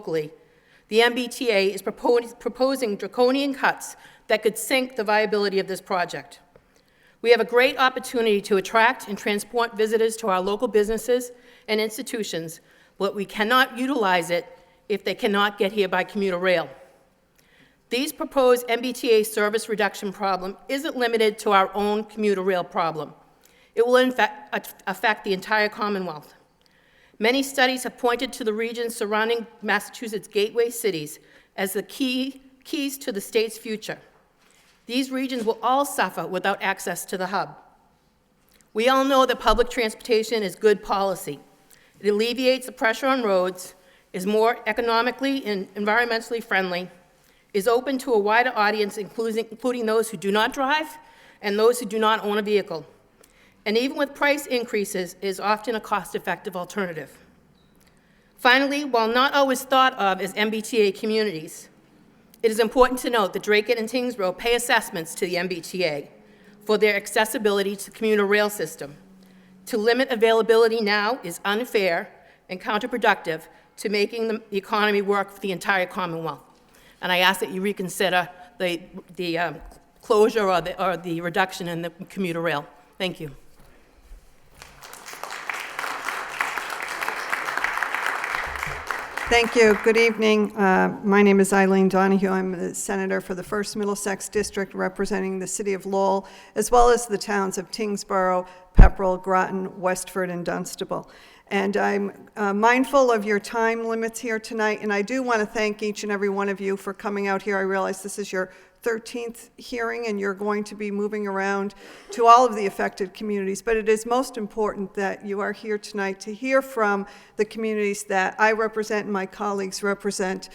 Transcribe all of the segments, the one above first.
locally, the MBTA is proposing draconian cuts that could sink the viability of this project. We have a great opportunity to attract and transport visitors to our local businesses and institutions, but we cannot utilize it if they cannot get here by commuter rail. These proposed MBTA service reduction problem isn't limited to our own commuter rail problem. It will in fact affect the entire Commonwealth. Many studies have pointed to the regions surrounding Massachusetts' gateway cities as the keys to the state's future. These regions will all suffer without access to the hub. We all know that public transportation is good policy. It alleviates the pressure on roads, is more economically and environmentally friendly, is open to a wider audience, including those who do not drive and those who do not own a vehicle. And even with price increases, is often a cost-effective alternative. Finally, while not always thought of as MBTA communities, it is important to note that Drake and Tingsboro pay assessments to the MBTA for their accessibility to the commuter rail system. To limit availability now is unfair and counterproductive to making the economy work for the entire Commonwealth. And I ask that you reconsider the closure or the reduction in the commuter rail. Thank you. Thank you. Good evening. My name is Eileen Donahue. I'm the senator for the 1st Middlesex District representing the city of Lowell, as well as the towns of Tingsboro, Pepperell, Groton, Westford, and Dunstable. And I'm mindful of your time limits here tonight, and I do want to thank each and every one of you for coming out here. I realize this is your 13th hearing, and you're going to be moving around to all of the affected communities, but it is most important that you are here tonight to hear from the communities that I represent and my colleagues represent,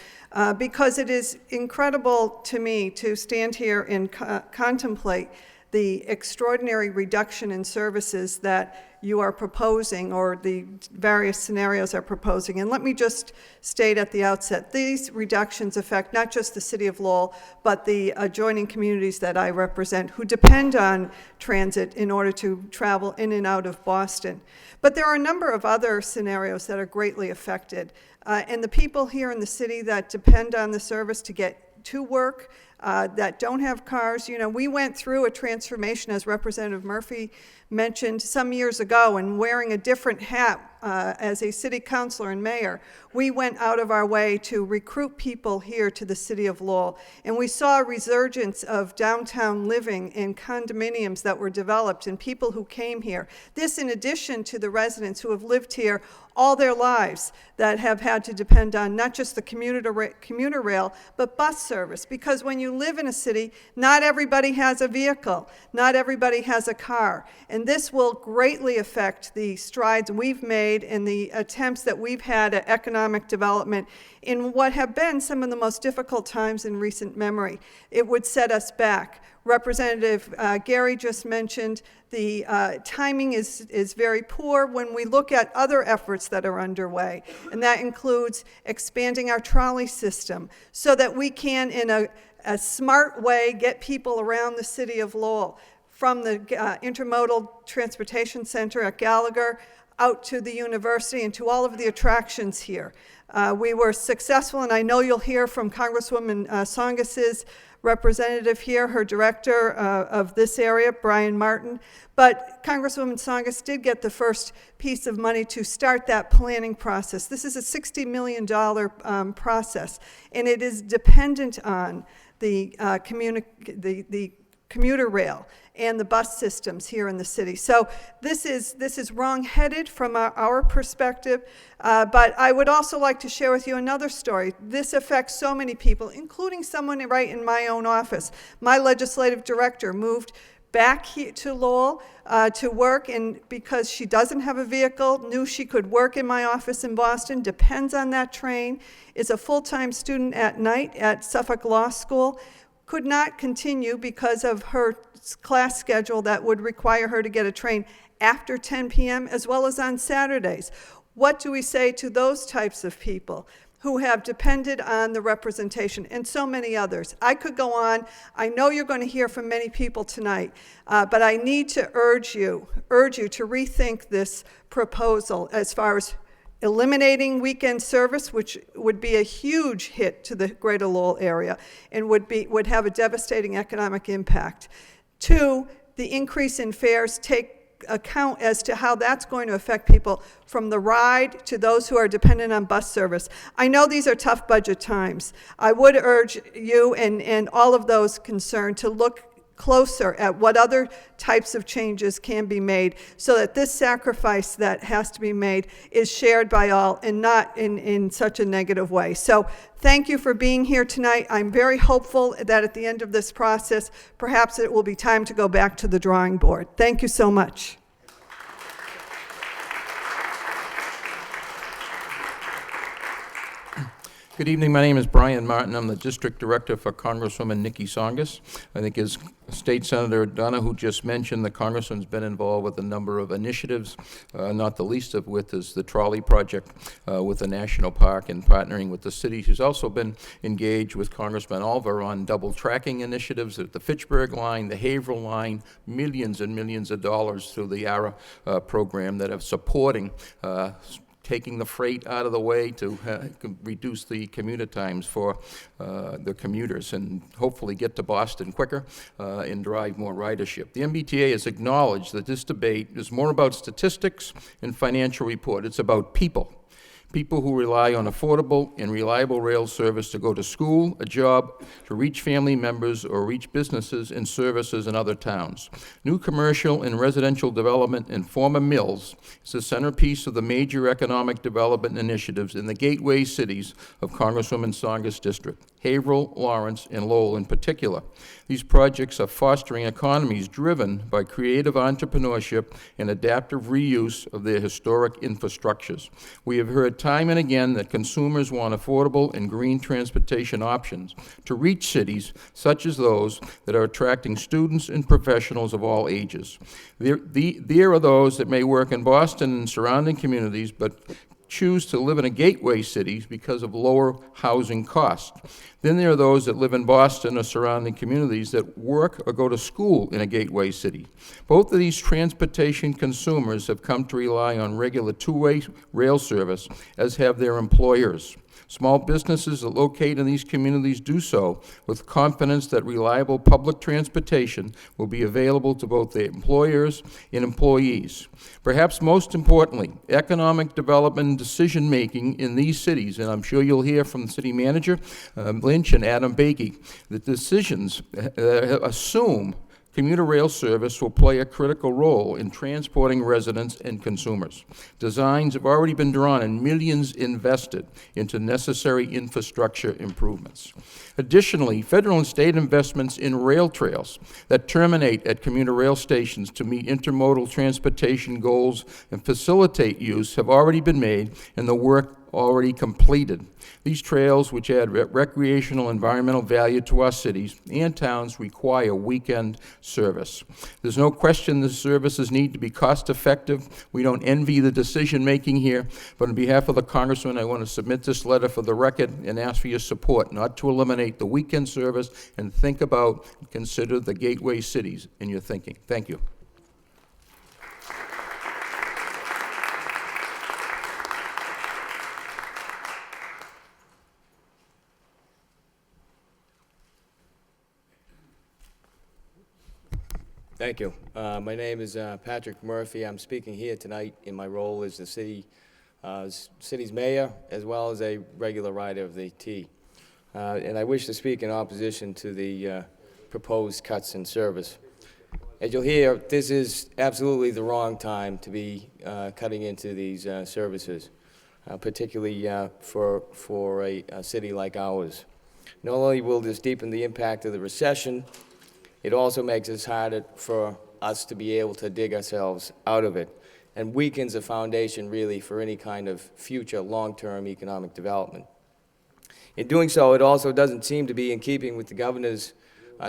because it is incredible to me to stand here and contemplate the extraordinary reduction in services that you are proposing, or the various scenarios are proposing. And let me just state at the outset, these reductions affect not just the city of Lowell, but the adjoining communities that I represent who depend on transit in order to travel in and out of Boston. But there are a number of other scenarios that are greatly affected. And the people here in the city that depend on the service to get to work, that don't have cars. You know, we went through a transformation, as Representative Murphy mentioned, some years ago, and wearing a different hat as a city councilor and mayor, we went out of our way to recruit people here to the city of Lowell. And we saw a resurgence of downtown living and condominiums that were developed and people who came here. This in addition to the residents who have lived here all their lives that have had to depend on not just the commuter rail, but bus service. Because when you live in a city, not everybody has a vehicle, not everybody has a car. And this will greatly affect the strides we've made and the attempts that we've had at economic development in what have been some of the most difficult times in recent memory. It would set us back. Representative Gary just mentioned the timing is very poor when we look at other efforts that are underway, and that includes expanding our trolley system so that we can, in a smart way, get people around the city of Lowell, from the intermodal transportation center at Gallagher out to the university and to all of the attractions here. We were successful, and I know you'll hear from Congresswoman Tsongas's representative here, her director of this area, Brian Martin. But Congresswoman Tsongas did get the first piece of money to start that planning process. This is a $60 million process, and it is dependent on the commuter rail and the bus systems here in the city. So this is wrong-headed from our perspective, but I would also like to share with you another story. This affects so many people, including someone right in my own office. My legislative director moved back here to Lowell to work, and because she doesn't have a vehicle, knew she could work in my office in Boston, depends on that train, is a full-time student at night at Suffolk Law School, could not continue because of her class schedule that would require her to get a train after 10 p.m. as well as on Saturdays. What do we say to those types of people who have depended on the representation, and so many others? I could go on. I know you're going to hear from many people tonight, but I need to urge you to rethink this proposal as far as eliminating weekend service, which would be a huge hit to the greater Lowell area and would have a devastating economic impact. 2, the increase in fares take account as to how that's going to affect people from the ride to those who are dependent on bus service. I know these are tough budget times. I would urge you and all of those concerned to look closer at what other types of changes can be made so that this sacrifice that has to be made is shared by all and not in such a negative way. So thank you for being here tonight. I'm very hopeful that at the end of this process, perhaps it will be time to go back to the drawing board. Thank you so much. Good evening. My name is Brian Martin. I'm the District Director for Congresswoman Nikki Tsongas. I think as State Senator Donahue just mentioned, the Congressman's been involved with a number of initiatives, not the least of which is the trolley project with the National Park and partnering with the city. She's also been engaged with Congressman Alver on double tracking initiatives at the Fitchburg line, the Haverhill line, millions and millions of dollars through the ARA program that are supporting taking the freight out of the way to reduce the commuter times for the commuters and hopefully get to Boston quicker and drive more ridership. The MBTA has acknowledged that this debate is more about statistics and financial report. It's about people. People who rely on affordable and reliable rail service to go to school, a job, to reach family members, or reach businesses and services in other towns. New commercial and residential development in former mills is the centerpiece of the major economic development initiatives in the gateway cities of Congresswoman Tsongas' district, Haverhill, Lawrence, and Lowell in particular. These projects are fostering economies driven by creative entrepreneurship and adaptive reuse of their historic infrastructures. We have heard time and again that consumers want affordable and green transportation options to reach cities such as those that are attracting students and professionals of all ages. There are those that may work in Boston and surrounding communities, but choose to live in a gateway city because of lower housing costs. Then there are those that live in Boston or surrounding communities that work or go to school in a gateway city. Both of these transportation consumers have come to rely on regular two-way rail service, as have their employers. Small businesses that locate in these communities do so with confidence that reliable public transportation will be available to both their employers and employees. Perhaps most importantly, economic development and decision-making in these cities, and I'm sure you'll hear from the city manager, Lynch and Adam Bakey, the decisions assume commuter rail service will play a critical role in transporting residents and consumers. Designs have already been drawn and millions invested into necessary infrastructure improvements. Additionally, federal and state investments in rail trails that terminate at commuter rail stations to meet intermodal transportation goals and facilitate use have already been made and the work already completed. These trails, which add recreational environmental value to our cities and towns, require weekend service. There's no question the services need to be cost-effective. We don't envy the decision-making here, but on behalf of the Congressman, I want to submit this letter for the record and ask for your support, not to eliminate the weekend service, and think about, consider the gateway cities in your thinking. Thank you. Thank you. My name is Patrick Murphy. I'm speaking here tonight in my role as the city's mayor, as well as a regular rider of the T. And I wish to speak in opposition to the proposed cuts in service. As you'll hear, this is absolutely the wrong time to be cutting into these services, particularly for a city like ours. Not only will this deepen the impact of the recession, it also makes it harder for us to be able to dig ourselves out of it and weakens the foundation really for any kind of future long-term economic development. In doing so, it also doesn't seem to be in keeping with the governor's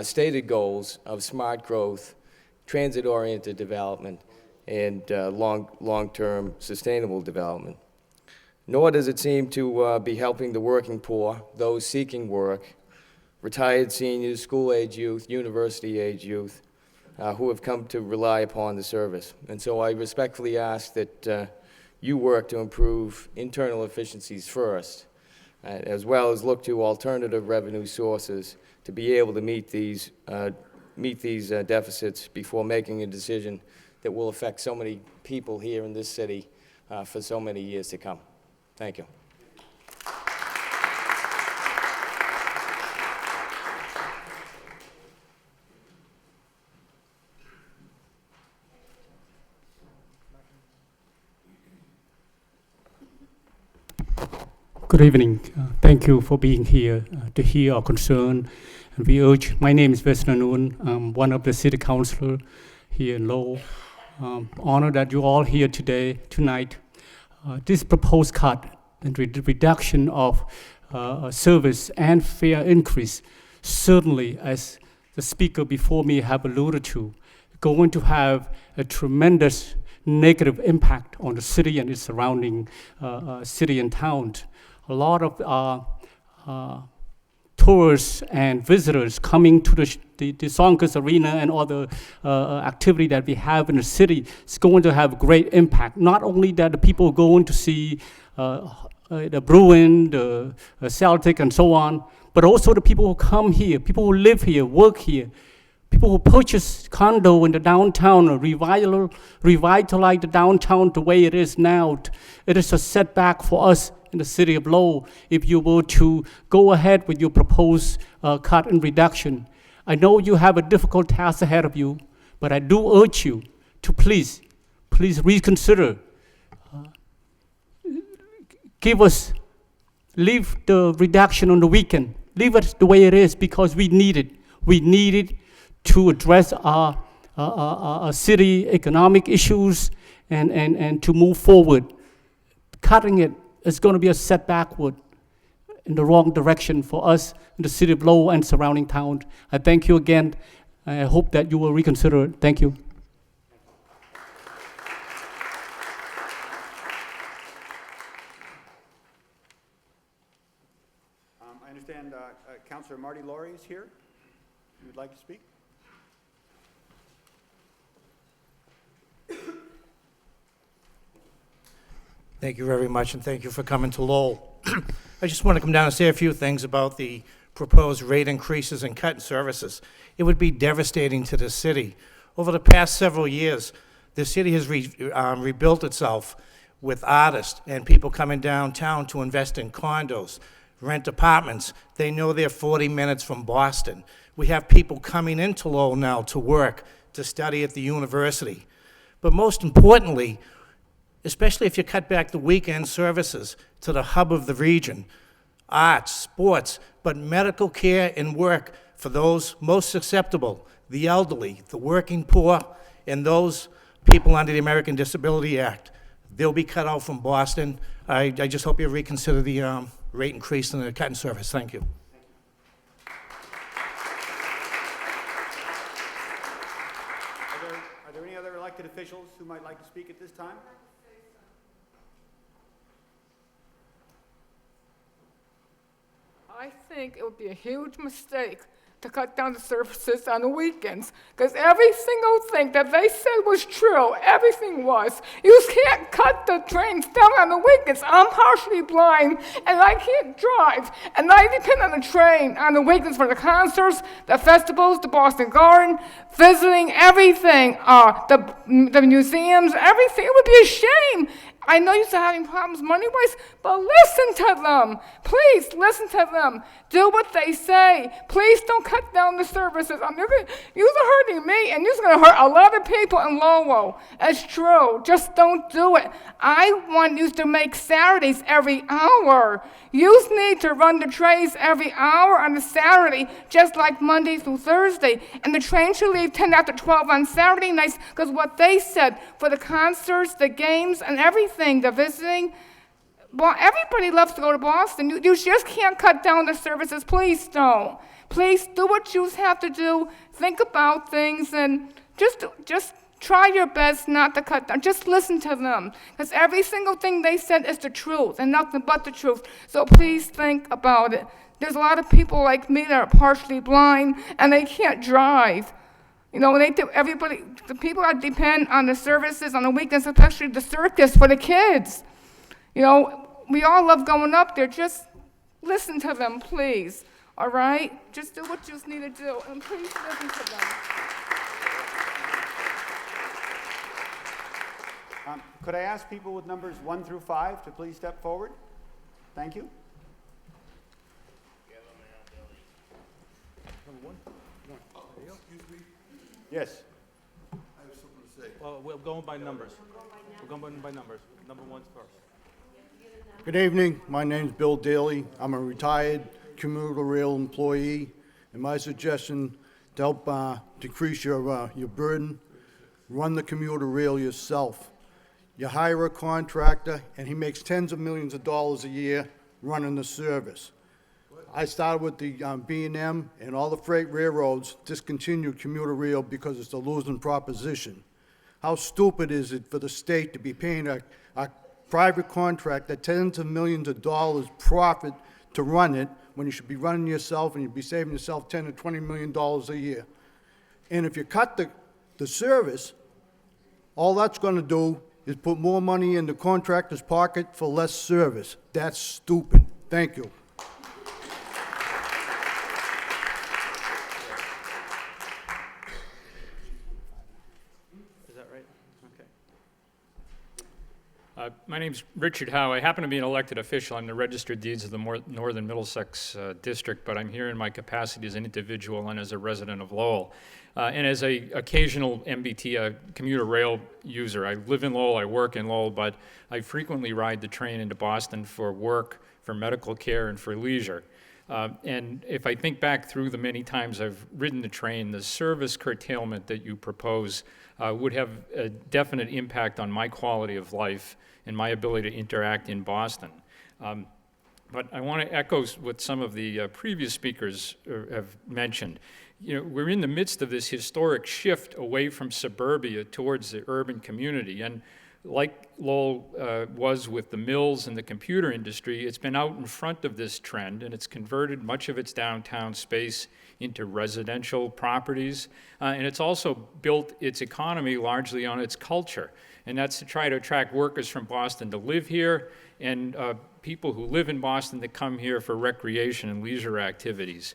stated goals of smart growth, transit-oriented development, and long-term sustainable development. Nor does it seem to be helping the working poor, those seeking work, retired seniors, school-age youth, university-age youth, who have come to rely upon the service. And so I respectfully ask that you work to improve internal efficiencies first, as well as look to alternative revenue sources to be able to meet these deficits before making a decision that will affect so many people here in this city for so many years to come. Thank you. Good evening. Thank you for being here to hear our concern. And we urge, my name is Vesna Noon. I'm one of the city councilor here in Lowell. Honored that you're all here tonight. This proposed cut and reduction of service and fare increase, certainly, as the speaker before me have alluded to, going to have a tremendous negative impact on the city and its surrounding city and town. A lot of tourists and visitors coming to the Tsongas Arena and other activity that we have in the city is going to have great impact. Not only that the people going to see the Bruin, the Celtic, and so on, but also the people who come here, people who live here, work here, people who purchase condo in the downtown or revitalize the downtown the way it is now. It is a setback for us in the city of Lowell if you were to go ahead with your proposed cut and reduction. I know you have a difficult task ahead of you, but I do urge you to please reconsider. Leave the reduction on the weekend. Leave it the way it is because we need it. We need it to address our city economic issues and to move forward. Cutting it is going to be a setback in the wrong direction for us in the city of Lowell and surrounding towns. I thank you again. I hope that you will reconsider it. Thank you. I understand Councillor Marty Laurie is here. If you would like to speak. Thank you very much, and thank you for coming to Lowell. I just want to come down and say a few things about the proposed rate increases and cut in services. It would be devastating to the city. Over the past several years, the city has rebuilt itself with artists and people coming downtown to invest in condos, rent apartments. They know they're 40 minutes from Boston. We have people coming into Lowell now to work, to study at the university. But most importantly, especially if you cut back the weekend services to the hub of the region, arts, sports, but medical care and work for those most susceptible, the elderly, the working poor, and those people under the American Disability Act. They'll be cut out from Boston. I just hope you reconsider the rate increase in the cut in service. Thank you. Are there any other elected officials who might like to speak at this time? I think it would be a huge mistake to cut down the services on the weekends, because every single thing that they said was true. Everything was. You can't cut the trains down on the weekends. I'm partially blind, and I can't drive, and I depend on the train on the weekends for the concerts, the festivals, the Boston Garden, visiting, everything, the museums, everything. It would be a shame. I know you're having problems money-wise, but listen to them. Please listen to them. Do what they say. Please don't cut down the services. You're hurting me, and you're going to hurt a lot of people in Lowell. It's true. Just don't do it. I want you to make Saturdays every hour. You need to run the trains every hour on a Saturday, just like Monday through Thursday. And the train should leave 10 after 12 on Saturday nights, because what they said for the concerts, the games, and everything, the visiting, well, everybody loves to go to Boston. You just can't cut down the services. Please don't. Please do what you have to do. Think about things and just try your best not to cut down. Just listen to them, because every single thing they said is the truth and nothing but the truth. So please think about it. There's a lot of people like me that are partially blind and they can't drive. You know, they do, everybody, the people that depend on the services on the weekends, especially the circus for the kids. You know, we all love going up there. Just listen to them, please. All right? Just do what you need to do, and please listen to them. Could I ask people with numbers 1 through 5 to please step forward? Thank you. Yes. Well, we're going by numbers. We're going by numbers. Number one's first. Good evening. My name's Bill Daly. I'm a retired commuter rail employee, and my suggestion to help decrease your burden, run the commuter rail yourself. You hire a contractor, and he makes tens of millions of dollars a year running the service. I started with the B&M, and all the freight railroads discontinued commuter rail because it's a losing proposition. How stupid is it for the state to be paying a private contractor tens of millions of dollars profit to run it when you should be running yourself and you'd be saving yourself $10 to $20 million a year? And if you cut the service, all that's going to do is put more money in the contractor's pocket for less service. That's stupid. Thank you. Is that right? Okay. My name's Richard Howe. I happen to be an elected official. I'm the registered deeds of the Northern Middlesex District, but I'm here in my capacity as an individual and as a resident of Lowell. And as an occasional MBTA commuter rail user. I live in Lowell, I work in Lowell, but I frequently ride the train into Boston for work, for medical care, and for leisure. And if I think back through the many times I've ridden the train, the service curtailment that you propose would have a definite impact on my quality of life and my ability to interact in Boston. But I want to echo what some of the previous speakers have mentioned. You know, we're in the midst of this historic shift away from suburbia towards the urban community. And like Lowell was with the mills and the computer industry, it's been out in front of this trend, and it's converted much of its downtown space into residential properties. And it's also built its economy largely on its culture. And that's to try to attract workers from Boston to live here, and people who live in Boston that come here for recreation and leisure activities.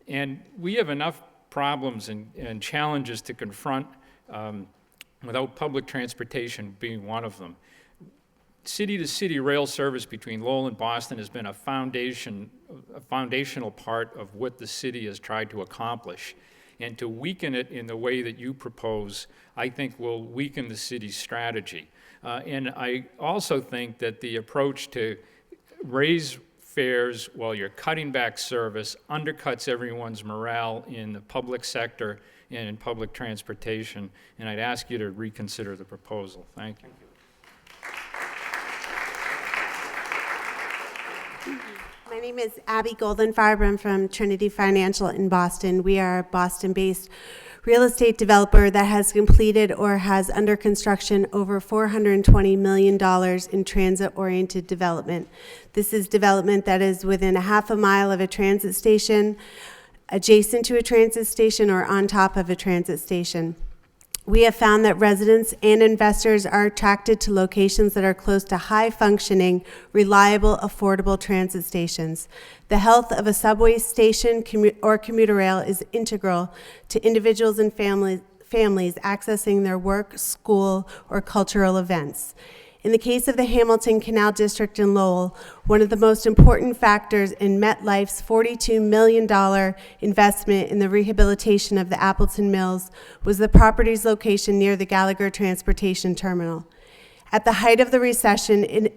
And we have enough problems and challenges to confront without public transportation being one of them. City-to-city rail service between Lowell and Boston has been a foundational part of what the city has tried to accomplish. And to weaken it in the way that you propose, I think will weaken the city's strategy. And I also think that the approach to raise fares while you're cutting back service undercuts everyone's morale in the public sector and in public transportation, and I'd ask you to reconsider the proposal. Thank you. My name is Abby Goldenfarb. I'm from Trinity Financial in Boston. We are a Boston-based real estate developer that has completed or has under construction over $420 million in transit-oriented development. This is development that is within a half a mile of a transit station, adjacent to a transit station, or on top of a transit station. We have found that residents and investors are attracted to locations that are close to high-functioning, reliable, affordable transit stations. The health of a subway station or commuter rail is integral to individuals and families accessing their work, school, or cultural events. In the case of the Hamilton Canal District in Lowell, one of the most important factors in MetLife's $42 million investment in the rehabilitation of the Appleton Mills was the property's location near the Gallagher Transportation Terminal. At the height of the recession,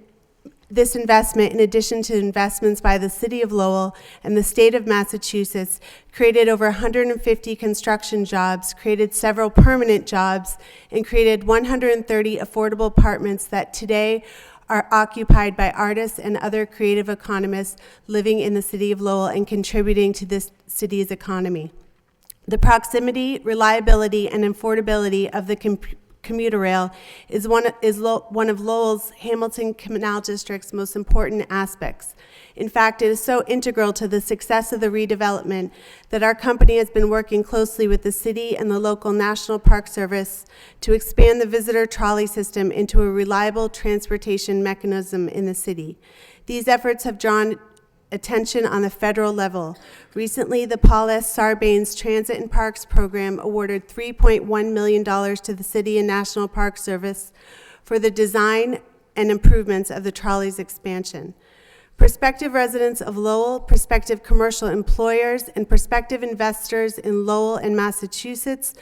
this investment, in addition to investments by the City of Lowell and the state of Massachusetts, created over 150 construction jobs, created several permanent jobs, and created 130 affordable apartments that today are occupied by artists and other creative economists living in the City of Lowell and contributing to this city's economy. The proximity, reliability, and affordability of the commuter rail is one of Lowell's Hamilton Canal District's most important aspects. In fact, it is so integral to the success of the redevelopment that our company has been working closely with the city and the local National Park Service to expand the visitor trolley system into a reliable transportation mechanism in the city. These efforts have drawn attention on the federal level. Recently, the Paul S. Sarbanes Transit and Parks Program awarded $3.1 million to the City and National Park Service for the design and improvements of the trolley's expansion. Prospective residents of Lowell, prospective commercial employers, and prospective investors in Lowell and Massachusetts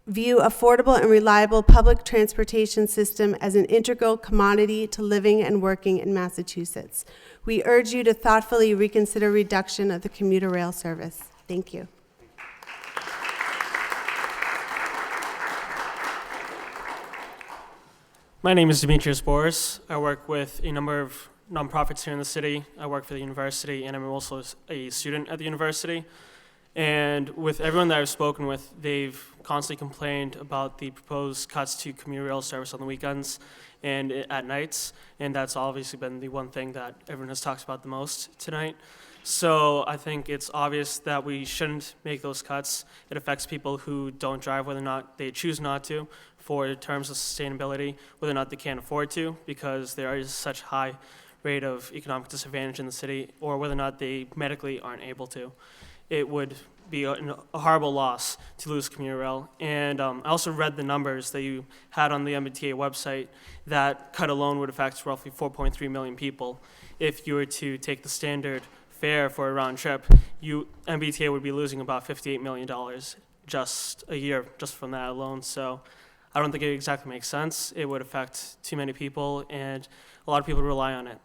view affordable and reliable public transportation system as an integral commodity to living and working in Massachusetts. We urge you to thoughtfully reconsider reduction of the commuter rail service. Thank you. My name is Demetrius Boris. I work with a number of nonprofits here in the city. I work for the university, and I'm also a student at the university. And with everyone that I've spoken with, they've constantly complained about the proposed cuts to commuter rail service on the weekends and at nights, and that's obviously been the one thing that everyone has talked about the most tonight. So I think it's obvious that we shouldn't make those cuts. It affects people who don't drive, whether or not they choose not to, for terms of sustainability, whether or not they can't afford to, because there is such high rate of economic disadvantage in the city, or whether or not they medically aren't able to. It would be a horrible loss to lose commuter rail. And I also read the numbers that you had on the MBTA website. That cut alone would affect roughly 4.3 million people. If you were to take the standard fare for a round trip, MBTA would be losing about $58 million just a year, just from that alone. So I don't think it exactly makes sense. It would affect too many people, and a lot of people rely on it.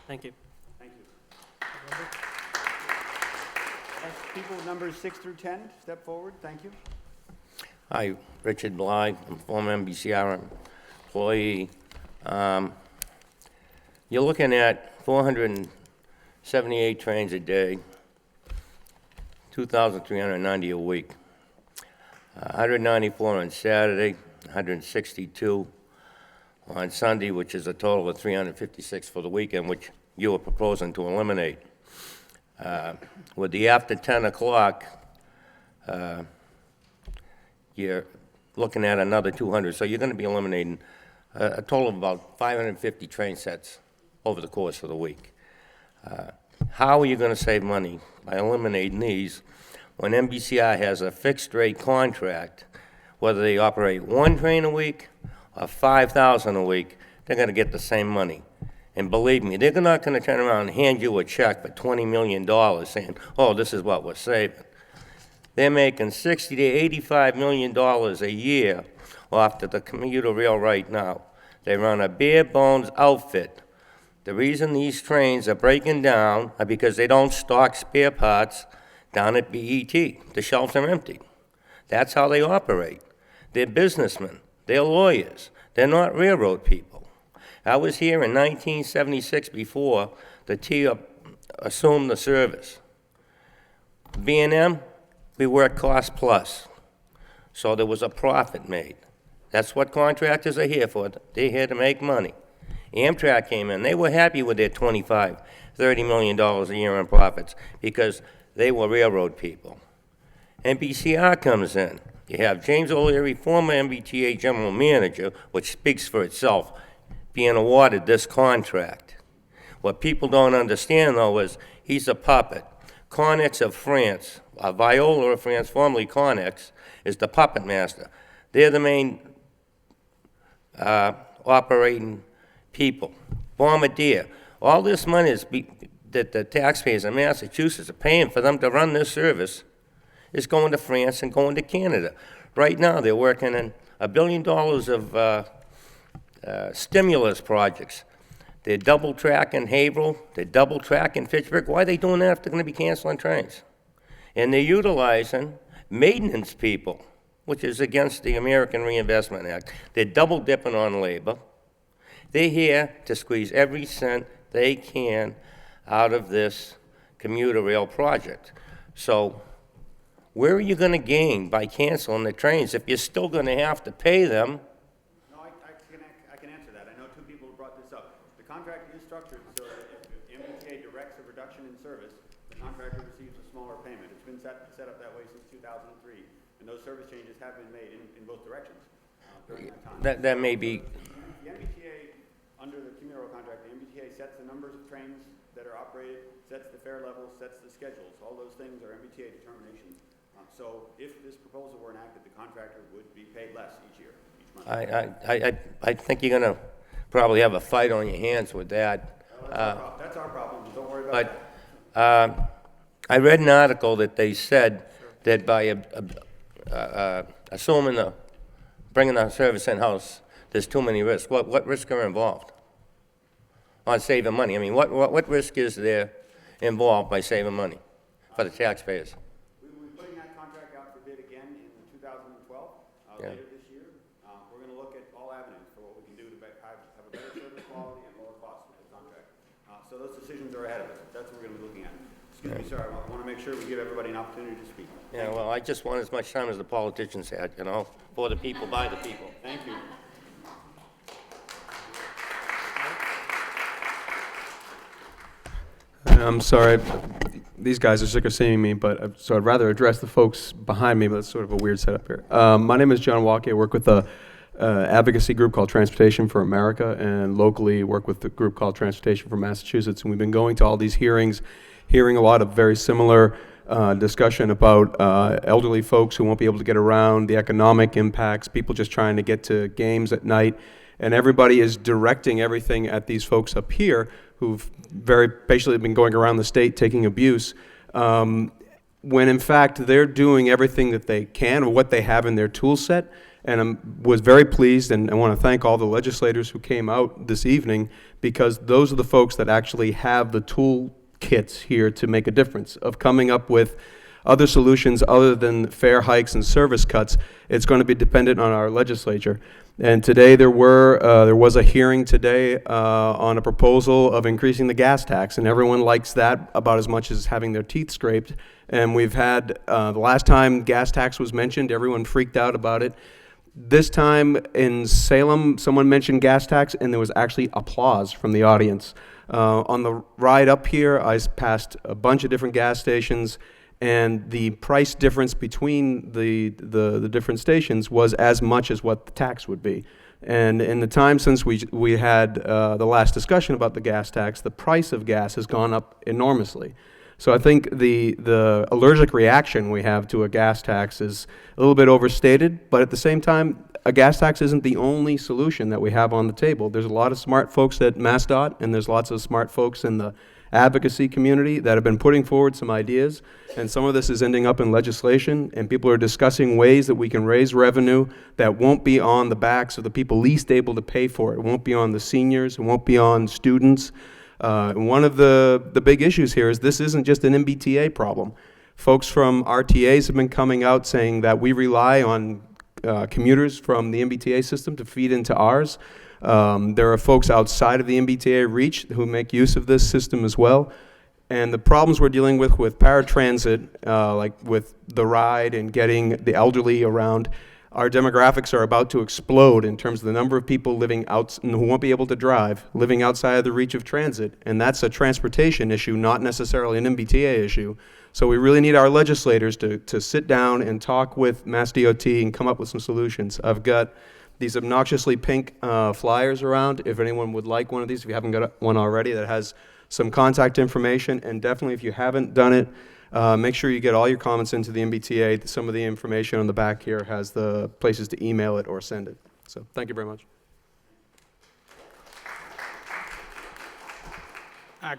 Thank you. Thank you. People with numbers 6 through 10, step forward. Thank you. Hi, Richard Bly. I'm a former MBCR employee. You're looking at 478 trains a day, 2,390 a week, 194 on Saturday, 162 on Sunday, which is a total of 356 for the weekend, which you were proposing to eliminate. With the after 10 o'clock, you're looking at another 200. So you're going to be eliminating a total of about 550 train sets over the course of the week. How are you going to save money by eliminating these when MBCI has a fixed rate contract? Whether they operate one train a week or 5,000 a week, they're going to get the same money. And believe me, they're not going to turn around and hand you a check for $20 million saying, oh, this is what we're saving. They're making $60 to $85 million a year off of the commuter rail right now. They run a bare bones outfit. The reason these trains are breaking down are because they don't stock spare parts down at BET. The shelves are empty. That's how they operate. They're businessmen. They're lawyers. They're not railroad people. I was here in 1976 before the T assumed the service. B&M, we work cost plus. So there was a profit made. That's what contractors are here for. They're here to make money. Amtrak came in. They were happy with their $25, $30 million a year in profits because they were railroad people. NBCR comes in. You have James O'Leary, former MBTA general manager, which speaks for itself, being awarded this contract. What people don't understand, though, is he's a puppet. Connex of France, Viola of France, formerly Connex, is the puppet master. They're the main operating people. Bombardier. All this money that the taxpayers in Massachusetts are paying for them to run this service is going to France and going to Canada. Right now, they're working on $1 billion of stimulus projects. They're double tracking Haverhill, they're double tracking Fitchburg. Why are they doing that if they're going to be canceling trains? And they're utilizing maintenance people, which is against the American Reinvestment Act. They're double dipping on labor. They're here to squeeze every cent they can out of this commuter rail project. So Where are you going to gain by canceling the trains if you're still going to have to pay them? No, I can answer that. I know two people who brought this up. The contract is structured so that if the MBTA directs a reduction in service, the contractor receives a smaller payment. It's been set up that way since 2003, and those service changes have been made in both directions during that time. That may be, The MBTA, under the Communal contract, the MBTA sets the numbers of trains that are operated, sets the fare levels, sets the schedules. All those things are MBTA determinations. So if this proposal were enacted, the contractor would be paid less each year, each month. I think you're going to probably have a fight on your hands with that. That's our problem. Don't worry about that. But I read an article that they said that by assuming bringing the service in-house, there's too many risks. What risks are involved on saving money? I mean, what risk is there involved by saving money for the taxpayers? We'll be putting that contract out for bid again in 2012, later this year. We're going to look at all avenues for what we can do to have a better service quality and lower costs with the contract. So those decisions are ahead of us. That's what we're going to be looking at. Excuse me, sir. I want to make sure we give everybody an opportunity to speak. Yeah, well, I just want as much time as the politicians had, you know, for the people, by the people. Thank you. I'm sorry, these guys are sick of seeing me, so I'd rather address the folks behind me, but it's sort of a weird setup here. My name is John Walke. I work with a advocacy group called Transportation for America, and locally work with a group called Transportation for Massachusetts. And we've been going to all these hearings, hearing a lot of very similar discussion about elderly folks who won't be able to get around, the economic impacts, people just trying to get to games at night. And everybody is directing everything at these folks up here who've very patiently been going around the state taking abuse, when in fact they're doing everything that they can or what they have in their tool set. And I was very pleased, and I want to thank all the legislators who came out this evening, because those are the folks that actually have the tool kits here to make a difference, of coming up with other solutions other than fare hikes and service cuts. It's going to be dependent on our legislature. And today there was a hearing today on a proposal of increasing the gas tax, and everyone likes that about as much as having their teeth scraped. And we've had, the last time gas tax was mentioned, everyone freaked out about it. This time in Salem, someone mentioned gas tax, and there was actually applause from the audience. On the ride up here, I passed a bunch of different gas stations, and the price difference between the different stations was as much as what the tax would be. And in the time since we had the last discussion about the gas tax, the price of gas has gone up enormously. So I think the allergic reaction we have to a gas tax is a little bit overstated, but at the same time, a gas tax isn't the only solution that we have on the table. There's a lot of smart folks at MassDOT, and there's lots of smart folks in the advocacy community that have been putting forward some ideas, and some of this is ending up in legislation, and people are discussing ways that we can raise revenue that won't be on the backs of the people least able to pay for it. It won't be on the seniors, it won't be on students. One of the big issues here is this isn't just an MBTA problem. Folks from RTAs have been coming out saying that we rely on commuters from the MBTA system to feed into ours. There are folks outside of the MBTA reach who make use of this system as well. And the problems we're dealing with paratransit, like with the ride and getting the elderly around, our demographics are about to explode in terms of the number of people living out who won't be able to drive, living outside of the reach of transit. And that's a transportation issue, not necessarily an MBTA issue. So we really need our legislators to sit down and talk with MassDOT and come up with some solutions. I've got these obnoxiously pink flyers around. If anyone would like one of these, if you haven't got one already, that has some contact information. And definitely, if you haven't done it, make sure you get all your comments into the MBTA. Some of the information on the back here has the places to email it or send it. So thank you very much.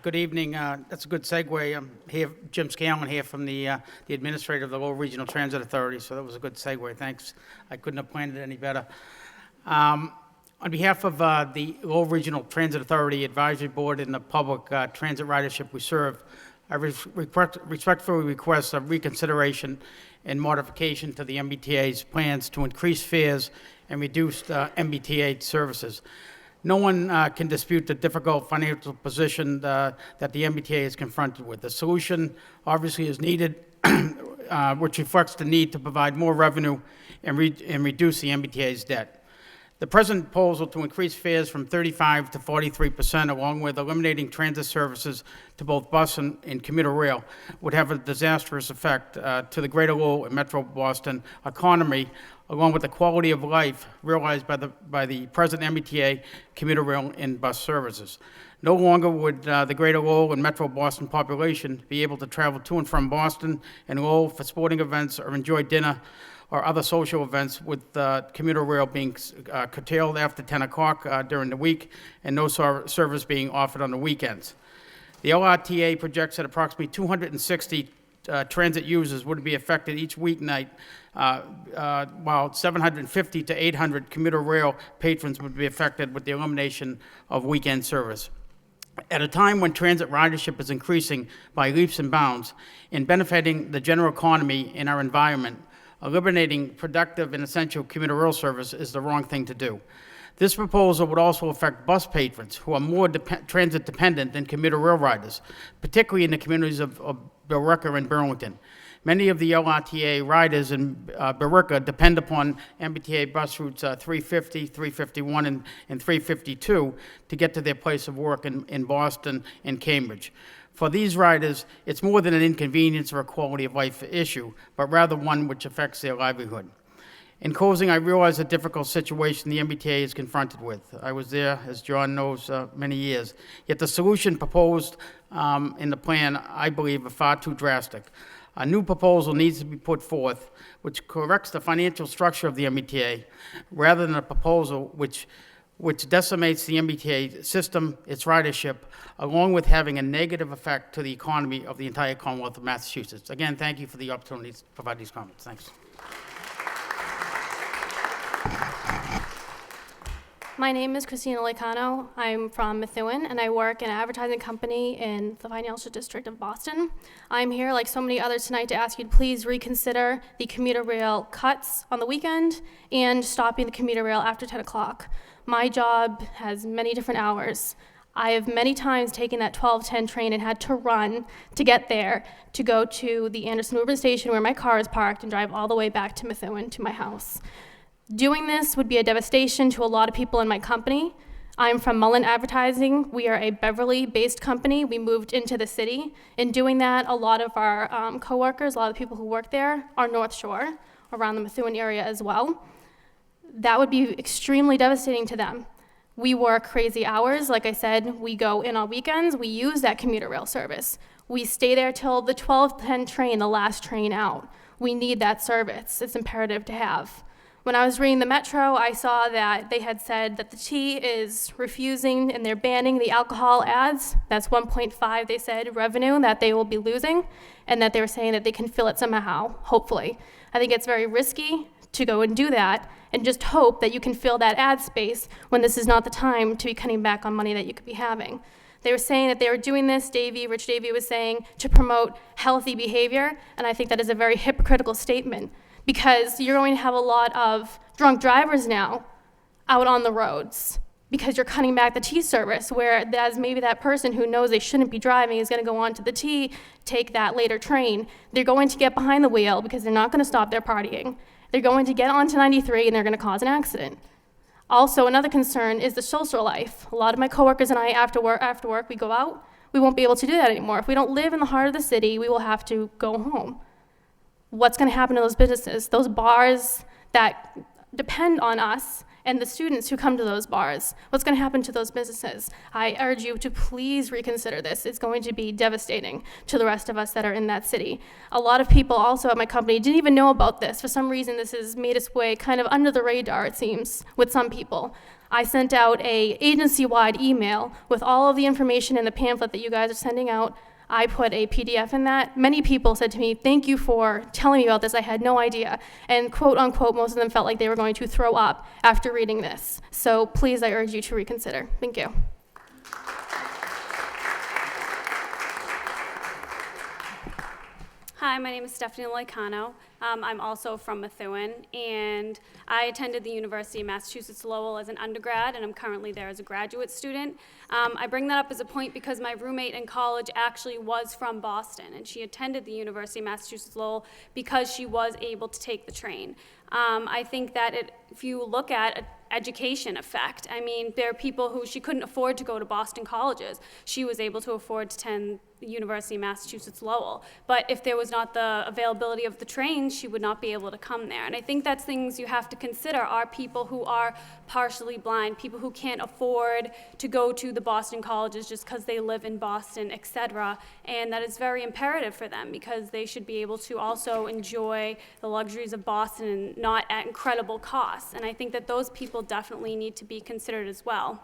Good evening. That's a good segue. I'm here, Jim Scanlon here from the administrator of the Lowell Regional Transit Authority, so that was a good segue. Thanks. I couldn't have planned it any better. On behalf of the Lowell Regional Transit Authority Advisory Board and the public transit ridership we serve, I respectfully request a reconsideration and modification to the MBTA's plans to increase fares and reduce MBTA services. No one can dispute the difficult financial position that the MBTA is confronted with. The solution obviously is needed which reflects the need to provide more revenue and reduce the MBTA's debt. The present proposal to increase fares from 35 to 43%, along with eliminating transit services to both bus and commuter rail, would have a disastrous effect to the greater Lowell and Metro Boston economy, along with the quality of life realized by the present MBTA, commuter rail, and bus services. No longer would the greater Lowell and Metro Boston population be able to travel to and from Boston and Lowell for sporting events or enjoy dinner or other social events, with commuter rail being curtailed after 10 o'clock during the week and no service being offered on the weekends. The LRTA projects that approximately 260 transit users would be affected each weeknight, while 750 to 800 commuter rail patrons would be affected with the elimination of weekend service. At a time when transit ridership is increasing by leaps and bounds and benefiting the general economy and our environment, eliminating productive and essential commuter rail service is the wrong thing to do. This proposal would also affect bus patrons who are more transit dependent than commuter rail riders, particularly in the communities of Billerica and Burlington. Many of the LRTA riders in Billerica depend upon MBTA bus routes 350, 351, and 352 to get to their place of work in Boston and Cambridge. For these riders, it's more than an inconvenience or a quality of life issue, but rather one which affects their livelihood. In closing, I realize the difficult situation the MBTA is confronted with. I was there, as John knows, many years. Yet the solution proposed in the plan, I believe, are far too drastic. A new proposal needs to be put forth which corrects the financial structure of the MBTA, rather than a proposal which decimates the MBTA system, its ridership, along with having a negative effect to the economy of the entire Commonwealth of Massachusetts. Again, thank you for the opportunity to provide these comments. Thanks. My name is Christina Licano. I'm from Methuen, and I work in an advertising company in the financial district of Boston. I'm here, like so many others tonight, to ask you to please reconsider the commuter rail cuts on the weekend and stopping the commuter rail after 10 o'clock. My job has many different hours. I have many times taken that 12:10 train and had to run to get there to go to the Anderson Urban Station where my car is parked and drive all the way back to Methuen to my house. Doing this would be a devastation to a lot of people in my company. I'm from Mullen Advertising. We are a Beverly-based company. We moved into the city. In doing that, a lot of our coworkers, a lot of the people who work there, are North Shore, around the Methuen area as well. That would be extremely devastating to them. We work crazy hours. Like I said, we go in on weekends. We use that commuter rail service. We stay there till the 12:10 train, the last train out. We need that service. It's imperative to have. When I was reading the Metro, I saw that they had said that the T is refusing and they're banning the alcohol ads. That's 1.5, they said, revenue that they will be losing, and that they were saying that they can fill it somehow, hopefully. I think it's very risky to go and do that and just hope that you can fill that ad space when this is not the time to be cutting back on money that you could be having. They were saying that they were doing this, Rich Davey was saying, to promote healthy behavior, and I think that is a very hypocritical statement, because you're going to have a lot of drunk drivers now out on the roads because you're cutting back the T service, whereas maybe that person who knows they shouldn't be driving is going to go on to the T, take that later train. They're going to get behind the wheel because they're not going to stop their partying. They're going to get onto 93 and they're going to cause an accident. Also, another concern is the social life. A lot of my coworkers and I, after work, we go out. We won't be able to do that anymore. If we don't live in the heart of the city, we will have to go home. What's going to happen to those businesses, those bars that depend on us and the students who come to those bars? What's going to happen to those businesses? I urge you to please reconsider this. It's going to be devastating to the rest of us that are in that city. A lot of people also at my company didn't even know about this. For some reason, this has made its way kind of under the radar, it seems, with some people. I sent out an agency-wide email with all of the information in the pamphlet that you guys are sending out. I put a PDF in that. Many people said to me, thank you for telling me about this. I had no idea. And quote unquote, most of them felt like they were going to throw up after reading this. So please, I urge you to reconsider. Thank you. Hi, my name is Stephanie Loicano. I'm also from Methuen, and I attended the University of Massachusetts Lowell as an undergrad, and I'm currently there as a graduate student. I bring that up as a point because my roommate in college actually was from Boston, and she attended the University of Massachusetts Lowell because she was able to take the train. I think that if you look at an education effect, I mean, there are people who she couldn't afford to go to Boston colleges. She was able to afford to attend the University of Massachusetts Lowell. But if there was not the availability of the trains, she would not be able to come there. And I think that's things you have to consider are people who are partially blind, people who can't afford to go to the Boston colleges just because they live in Boston, et cetera. And that is very imperative for them because they should be able to also enjoy the luxuries of Boston and not at incredible costs. And I think that those people definitely need to be considered as well.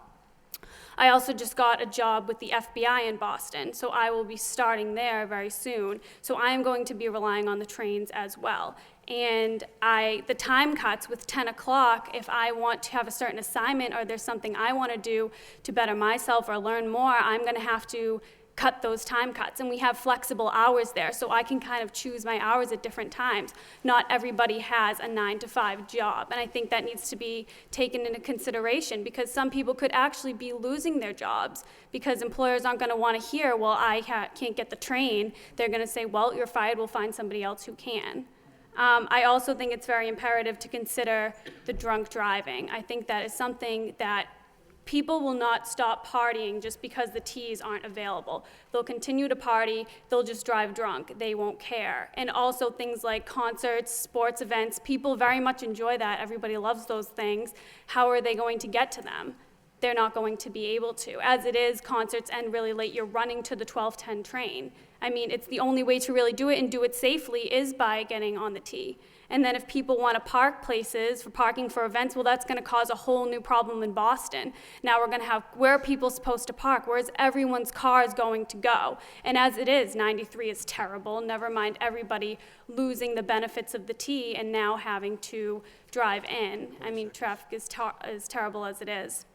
I also just got a job with the FBI in Boston, so I will be starting there very soon. So I am going to be relying on the trains as well. And the time cuts with 10 o'clock, if I want to have a certain assignment or there's something I want to do to better myself or learn more, I'm going to have to cut those time cuts. And we have flexible hours there, so I can kind of choose my hours at different times. Not everybody has a 9-to-5 job, and I think that needs to be taken into consideration because some people could actually be losing their jobs because employers aren't going to want to hear, well, I can't get the train. They're going to say, well, you're fired, we'll find somebody else who can. I also think it's very imperative to consider the drunk driving. I think that is something that people will not stop partying just because the T's aren't available. They'll continue to party, they'll just drive drunk, they won't care. And also things like concerts, sports events, people very much enjoy that, everybody loves those things. How are they going to get to them? They're not going to be able to. As it is, concerts end really late, you're running to the 12:10 train. I mean, it's the only way to really do it and do it safely is by getting on the T. And then if people want to park places for parking for events, well, that's going to cause a whole new problem in Boston. Now we're going to have, where are people supposed to park? Where's everyone's cars going to go? And as it is, 93 is terrible, never mind everybody losing the benefits of the T and now having to drive in. I mean, traffic is terrible as it is.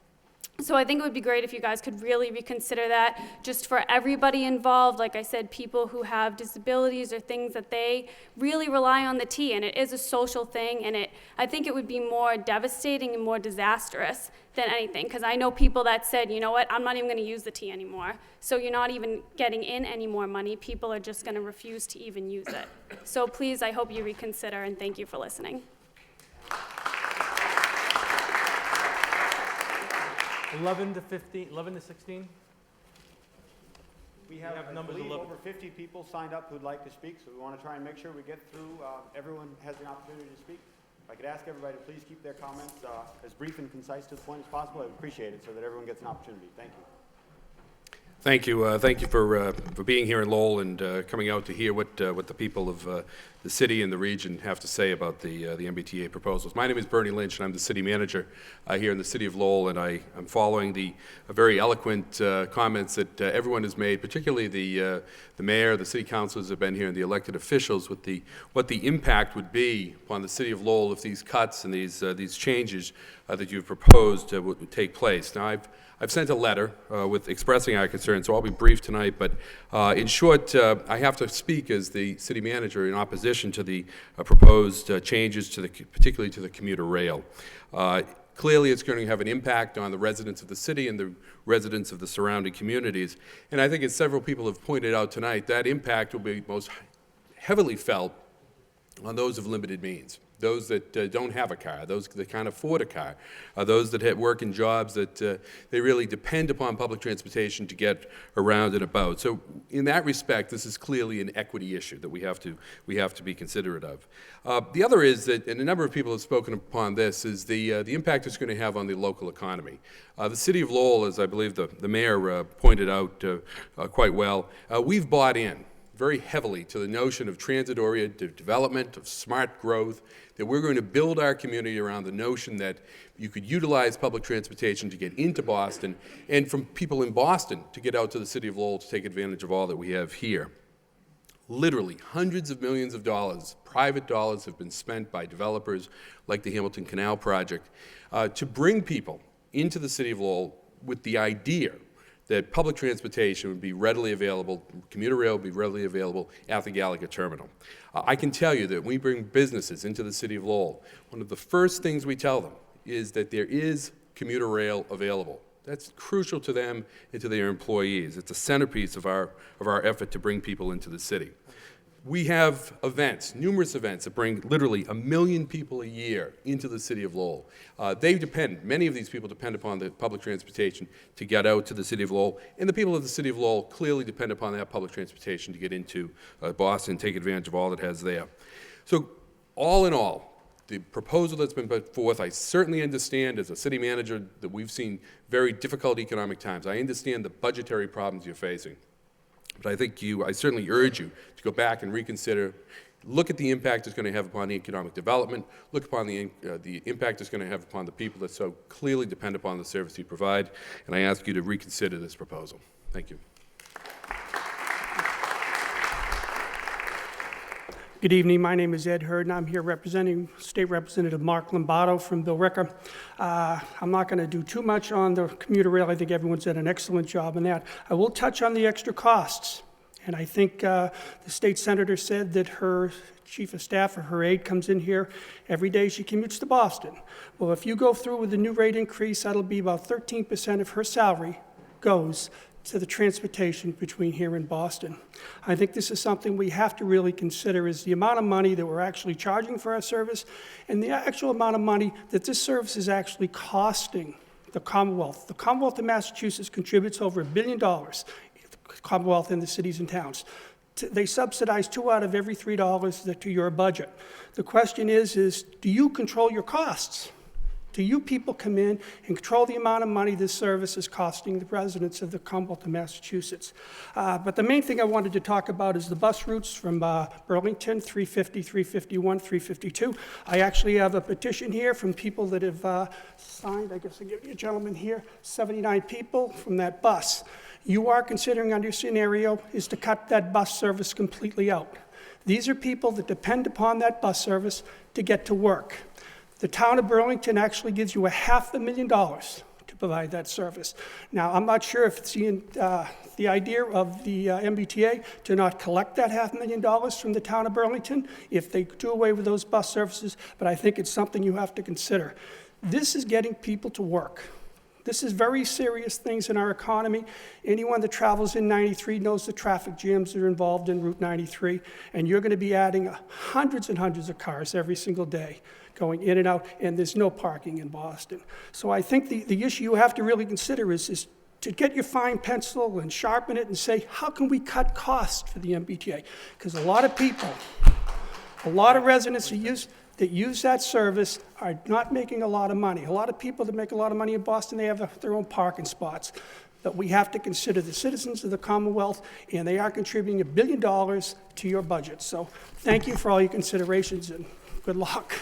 So I think it would be great if you guys could really reconsider that just for everybody involved. Like I said, people who have disabilities or things that they really rely on the T, and it is a social thing, and I think it would be more devastating and more disastrous than anything, because I know people that said, you know what, I'm not even going to use the T anymore. So you're not even getting in any more money. People are just going to refuse to even use it. So please, I hope you reconsider, and thank you for listening. 11 to 15, 11 to 16? We have, I believe, over 50 people signed up who'd like to speak, so we want to try and make sure we get through. Everyone has the opportunity to speak. If I could ask everybody to please keep their comments as brief and concise to the point as possible, I'd appreciate it so that everyone gets an opportunity. Thank you. Thank you. Thank you for being here in Lowell and coming out to hear what the people of the city and the region have to say about the MBTA proposals. My name is Bernie Lynch, and I'm the city manager here in the city of Lowell, and I'm following the very eloquent comments that everyone has made, particularly the mayor, the city councilors have been here, and the elected officials with what the impact would be upon the city of Lowell if these cuts and these changes that you've proposed would take place. Now, I've sent a letter with expressing our concerns, so I'll be brief tonight, but in short, I have to speak as the city manager in opposition to the proposed changes to particularly to the commuter rail. Clearly, it's going to have an impact on the residents of the city and the residents of the surrounding communities, and I think as several people have pointed out tonight, that impact will be most heavily felt on those of limited means. Those that don't have a car, those that can't afford a car, those that work in jobs that they really depend upon public transportation to get around and about. So in that respect, this is clearly an equity issue that we have to be considerate of. The other is that, and a number of people have spoken upon this, is the impact it's going to have on the local economy. The city of Lowell, as I believe the mayor pointed out quite well, we've bought in very heavily to the notion of transit-oriented development, of smart growth, that we're going to build our community around the notion that you could utilize public transportation to get into Boston, and from people in Boston to get out to the city of Lowell to take advantage of all that we have here. Literally, hundreds of millions of dollars, private dollars, have been spent by developers like the Hamilton Canal Project to bring people into the city of Lowell with the idea that public transportation would be readily available, commuter rail would be readily available at the Gallagher terminal. I can tell you that when we bring businesses into the city of Lowell, one of the first things we tell them is that there is commuter rail available. That's crucial to them and to their employees. It's a centerpiece of our effort to bring people into the city. We have events, numerous events, that bring literally 1 million people a year into the city of Lowell. Many of these people depend upon the public transportation to get out to the city of Lowell, and the people of the city of Lowell clearly depend upon that public transportation to get into Boston, take advantage of all it has there. So all in all, the proposal that's been put forth, I certainly understand as a city manager that we've seen very difficult economic times. I understand the budgetary problems you're facing. But I certainly urge you to go back and reconsider, look at the impact it's going to have upon the economic development, look upon the impact it's going to have upon the people that so clearly depend upon the service you provide, and I ask you to reconsider this proposal. Thank you. Good evening. My name is Ed Hurd, and I'm here representing State Representative Mark Lombardo from Billerica. I'm not going to do too much on the commuter rail. I think everyone's done an excellent job in that. I will touch on the extra costs. And I think the state senator said that her chief of staff or her aide comes in here every day. She commutes to Boston. Well, if you go through with the new rate increase, that'll be about 13% of her salary goes to the transportation between here and Boston. I think this is something we have to really consider, is the amount of money that we're actually charging for our service and the actual amount of money that this service is actually costing the Commonwealth. The Commonwealth of Massachusetts contributes over $1 billion, the Commonwealth and the cities and towns. They subsidize 2 out of every $3 to your budget. The question is do you control your costs? Do you people come in and control the amount of money this service is costing the residents of the Commonwealth of Massachusetts? But the main thing I wanted to talk about is the bus routes from Burlington, 350, 351, 352. I actually have a petition here from people that have signed, I guess I'll give you a gentleman here, 79 people from that bus. You are considering under your scenario is to cut that bus service completely out. These are people that depend upon that bus service to get to work. The town of Burlington actually gives you $500,000 to provide that service. Now, I'm not sure if it's the idea of the MBTA to not collect that $500,000 from the town of Burlington if they do away with those bus services, but I think it's something you have to consider. This is getting people to work. This is very serious things in our economy. Anyone that travels in 93 knows the traffic jams that are involved in Route 93, and you're going to be adding hundreds and hundreds of cars every single day going in and out, and there's no parking in Boston. So I think the issue you have to really consider is to get your fine pencil and sharpen it and say, how can we cut costs for the MBTA? Because a lot of people, a lot of residents that use that service are not making a lot of money. A lot of people that make a lot of money in Boston, they have their own parking spots. But we have to consider the citizens of the Commonwealth, and they are contributing $1 billion to your budget. So thank you for all your considerations, and good luck.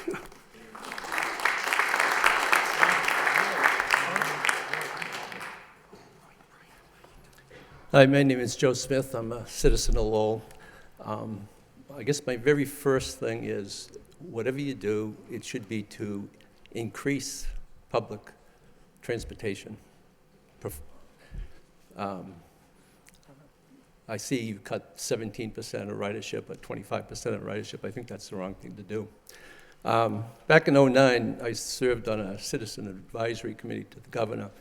Hi, my name is Joe Smith. I'm a citizen of Lowell. I guess my very first thing is, whatever you do, it should be to increase public transportation. I see you cut 17% of ridership, or 25% of ridership. I think that's the wrong thing to do. Back in '09, I served on a citizen advisory committee to the governor,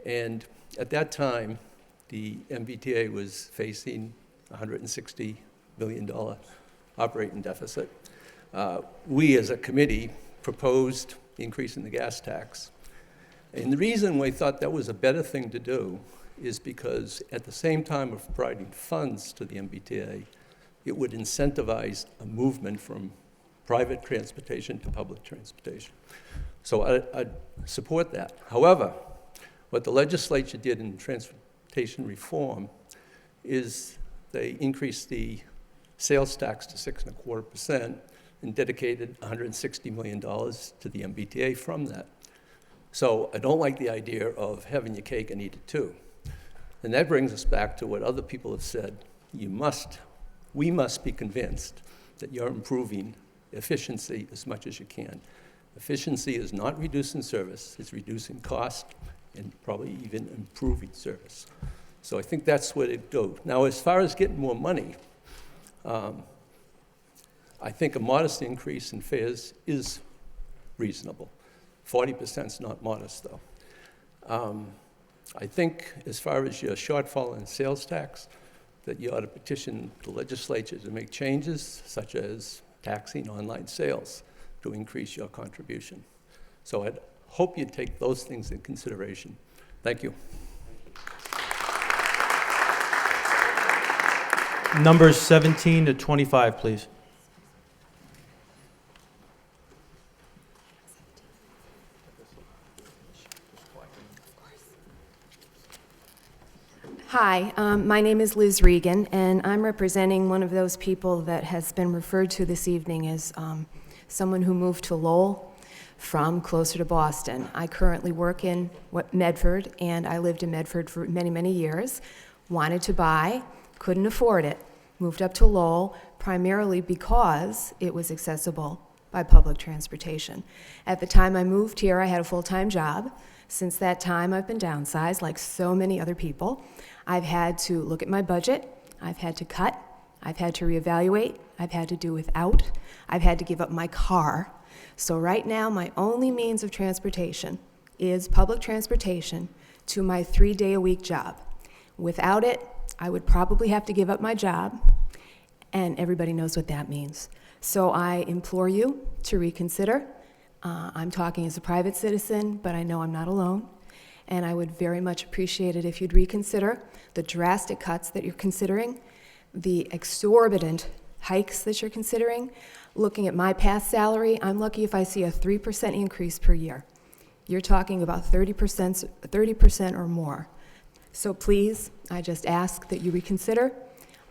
and at that time, the MBTA was facing $160 million operating deficit. We, as a committee, proposed increasing the gas tax. And the reason we thought that was a better thing to do is because at the same time of providing funds to the MBTA, it would incentivize a movement from private transportation to public transportation. So I'd support that. However, what the legislature did in transportation reform is they increased the sales tax to 6.25% and dedicated $160 million to the MBTA from that. So I don't like the idea of having your cake and eat it too. And that brings us back to what other people have said. We must be convinced that you're improving efficiency as much as you can. Efficiency is not reducing service, it's reducing cost and probably even improving service. So I think that's what it'd do. Now, as far as getting more money, I think a modest increase in fares is reasonable. 40% is not modest, though. I think as far as your shortfall in sales tax, that you ought to petition the legislature to make changes, such as taxing online sales, to increase your contribution. So I'd hope you'd take those things in consideration. Thank you. Numbers 17 to 25, please. Hi, my name is Liz Regan, and I'm representing one of those people that has been referred to this evening as someone who moved to Lowell from closer to Boston. I currently work in Medford, and I lived in Medford for many, many years. Wanted to buy, couldn't afford it. Moved up to Lowell primarily because it was accessible by public transportation. At the time I moved here, I had a full-time job. Since that time, I've been downsized like so many other people. I've had to look at my budget, I've had to cut, I've had to reevaluate, I've had to do without, I've had to give up my car. So right now, my only means of transportation is public transportation to my 3-day-a-week job. Without it, I would probably have to give up my job, and everybody knows what that means. So I implore you to reconsider. I'm talking as a private citizen, but I know I'm not alone. And I would very much appreciate it if you'd reconsider the drastic cuts that you're considering, the exorbitant hikes that you're considering. Looking at my past salary, I'm lucky if I see a 3% increase per year. You're talking about 30% or more. So please, I just ask that you reconsider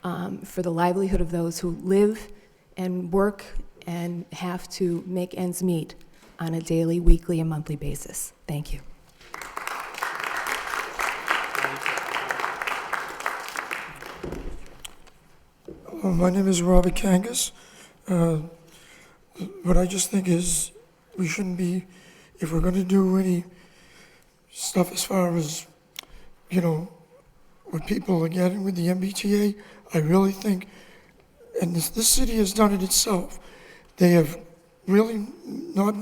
for the livelihood of those who live and work and have to make ends meet on a daily, weekly, and monthly basis. Thank you. My name is Robert Kangas. What I just think is we shouldn't be, if we're going to do any stuff as far as, what people are getting with the MBTA, I really think, and this city has done it itself, they have really not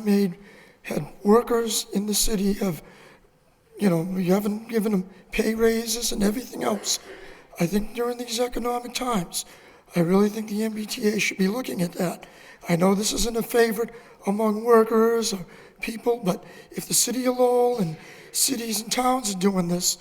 had workers in the city have, we haven't given them pay raises and everything else. I think during these economic times, I really think the MBTA should be looking at that. I know this isn't a favorite among workers or people, but if the city of Lowell and cities and towns are doing this,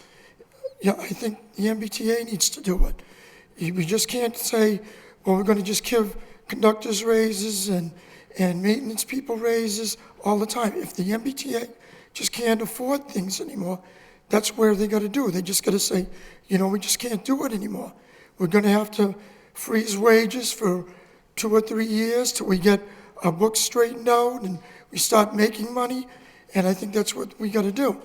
I think the MBTA needs to do it. We just can't say, well, we're going to just give conductors raises and maintenance people raises all the time. If the MBTA just can't afford things anymore, that's where they got to do. They just got to say, we just can't do it anymore. We're going to have to freeze wages for 2 or 3 years till we get our books straightened out and we start making money, and I think that's what we got to do.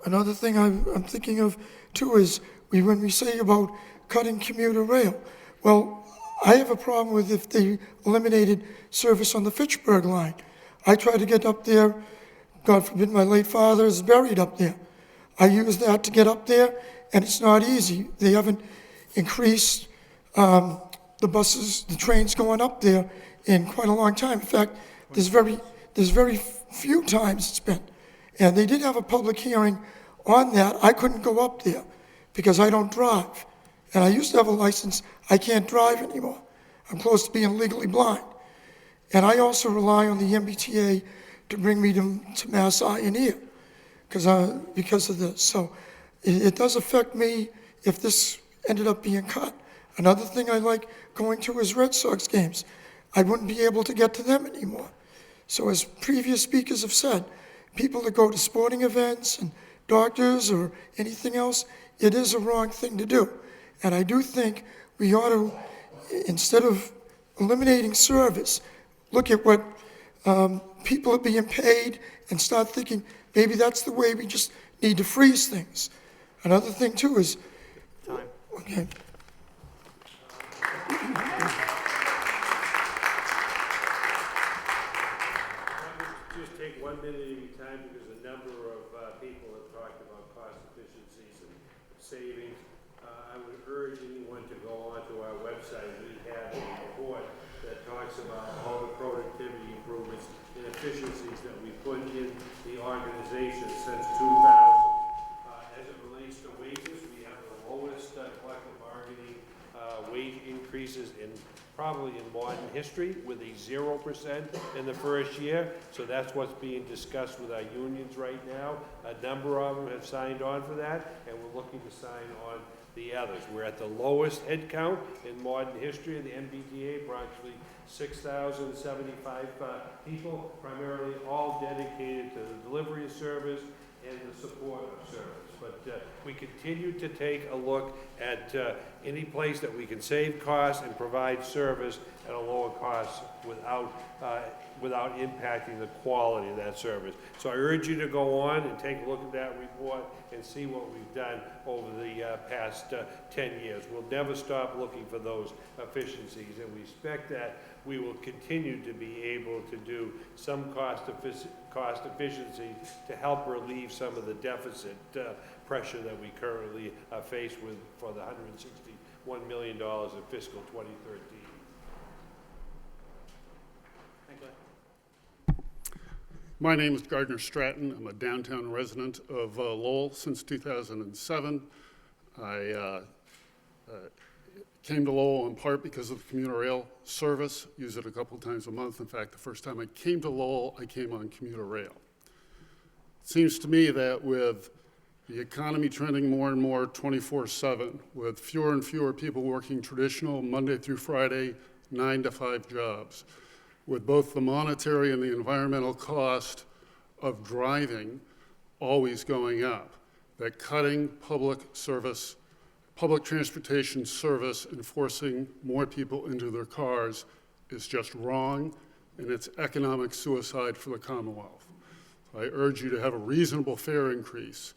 Another thing I'm thinking of too is when we say about cutting commuter rail, well, I have a problem with if they eliminated service on the Fitchburg line. I try to get up there, God forbid my late father is buried up there. I use that to get up there, and it's not easy. They haven't increased the buses, the trains going up there in quite a long time. In fact, there's very few times it's been. And they did have a public hearing on that. I couldn't go up there because I don't drive. And I used to have a license. I can't drive anymore. I'm close to being legally blind. And I also rely on the MBTA to bring me to Mass Eye and Ear because of this. So it does affect me if this ended up being cut. Another thing I like going to is Red Sox games. I wouldn't be able to get to them anymore. So as previous speakers have said, people that go to sporting events and doctors or anything else, it is a wrong thing to do. And I do think we ought to, instead of eliminating service, look at what people are being paid and start thinking maybe that's the way we just need to freeze things. Another thing too is, Time. Okay. Just take 1 minute at a time because a number of people have talked about cost efficiencies and savings, I would urge anyone to go onto our website. We have a report that talks about all the productivity improvements and efficiencies that we put in the organization since 2000. As it relates to wages, we have the lowest collective bargaining wage increases probably in modern history, with a 0% in the first year. So that's what's being discussed with our unions right now. A number of them have signed on for that, and we're looking to sign on the others. We're at the lowest head count in modern history of the MBTA, approximately 6,075 people, primarily all dedicated to the delivery of service and the support of service. But we continue to take a look at any place that we can save costs and provide service at a lower cost without impacting the quality of that service. So I urge you to go on and take a look at that report and see what we've done over the past 10 years. We'll never stop looking for those efficiencies, and we expect that we will continue to be able to do some cost efficiency to help relieve some of the deficit pressure that we currently are faced with for the $161 million in fiscal 2013. My name is Gardner Stratton. I'm a downtown resident of Lowell since 2007. I came to Lowell in part because of the commuter rail service, use it a couple times a month. In fact, the first time I came to Lowell, I came on commuter rail. It seems to me that with the economy trending more and more 24/7, with fewer and fewer people working traditional Monday through Friday, 9 to 5 jobs, with both the monetary and the environmental cost of driving always going up, that cutting public transportation service and forcing more people into their cars is just wrong, and it's economic suicide for the Commonwealth. So I urge you to have a reasonable fare increase,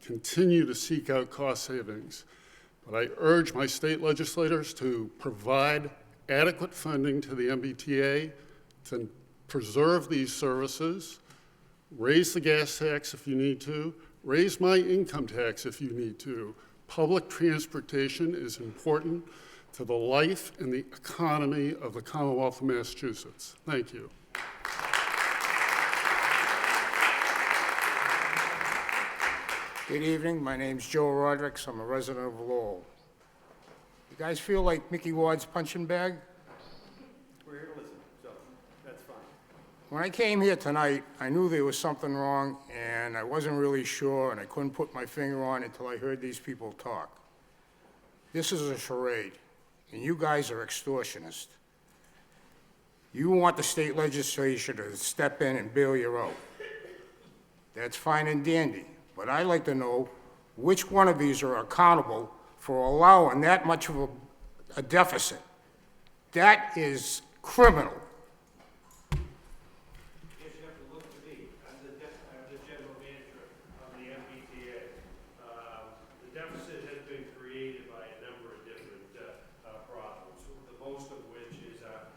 continue to seek out cost savings, but I urge my state legislators to provide adequate funding to the MBTA to preserve these services, raise the gas tax if you need to, raise my income tax if you need to. Public transportation is important to the life and the economy of the Commonwealth of Massachusetts. Thank you. Good evening. My name's Joe Rodricks. I'm a resident of Lowell. You guys feel like Mickey Ward's punching bag? We're here to listen, so that's fine. When I came here tonight, I knew there was something wrong, and I wasn't really sure, and I couldn't put my finger on it until I heard these people talk. This is a charade, and you guys are extortionists. You want the state legislature to step in and bail you out. That's fine and dandy, but I'd like to know which one of these are accountable for allowing that much of a deficit. That is criminal. Yes, you have to look to me. I'm the general manager of the MBTA. The deficit has been created by a number of different problems, the most of which is our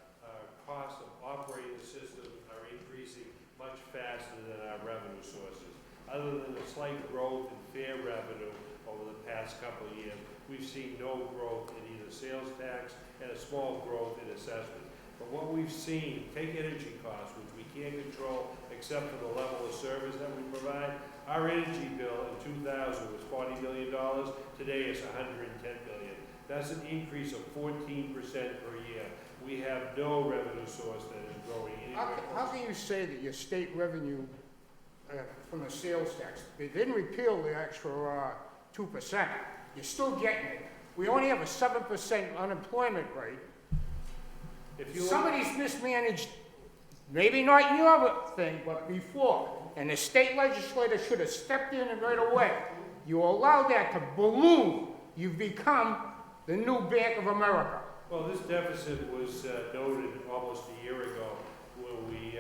cost of operating the system are increasing much faster than our revenue sources. Other than a slight growth in fare revenue over the past couple of years, we've seen no growth in either sales tax and a small growth in assessment. But what we've seen, take energy costs, which we can't control except for the level of service that we provide. Our energy bill in 2000 was $40 million. Today it's $110 million. That's an increase of 14% per year. We have no revenue source that is growing anywhere. How can you say that your state revenue from the sales tax, they didn't repeal the extra 2%. You're still getting it. We only have a 7% unemployment rate. If Somebody's mismanaged, maybe not your thing, but before, and the state legislature should have stepped in right away. You allow that to balloon. You've become the new Bank of America. Well, this deficit was noted almost a year ago when we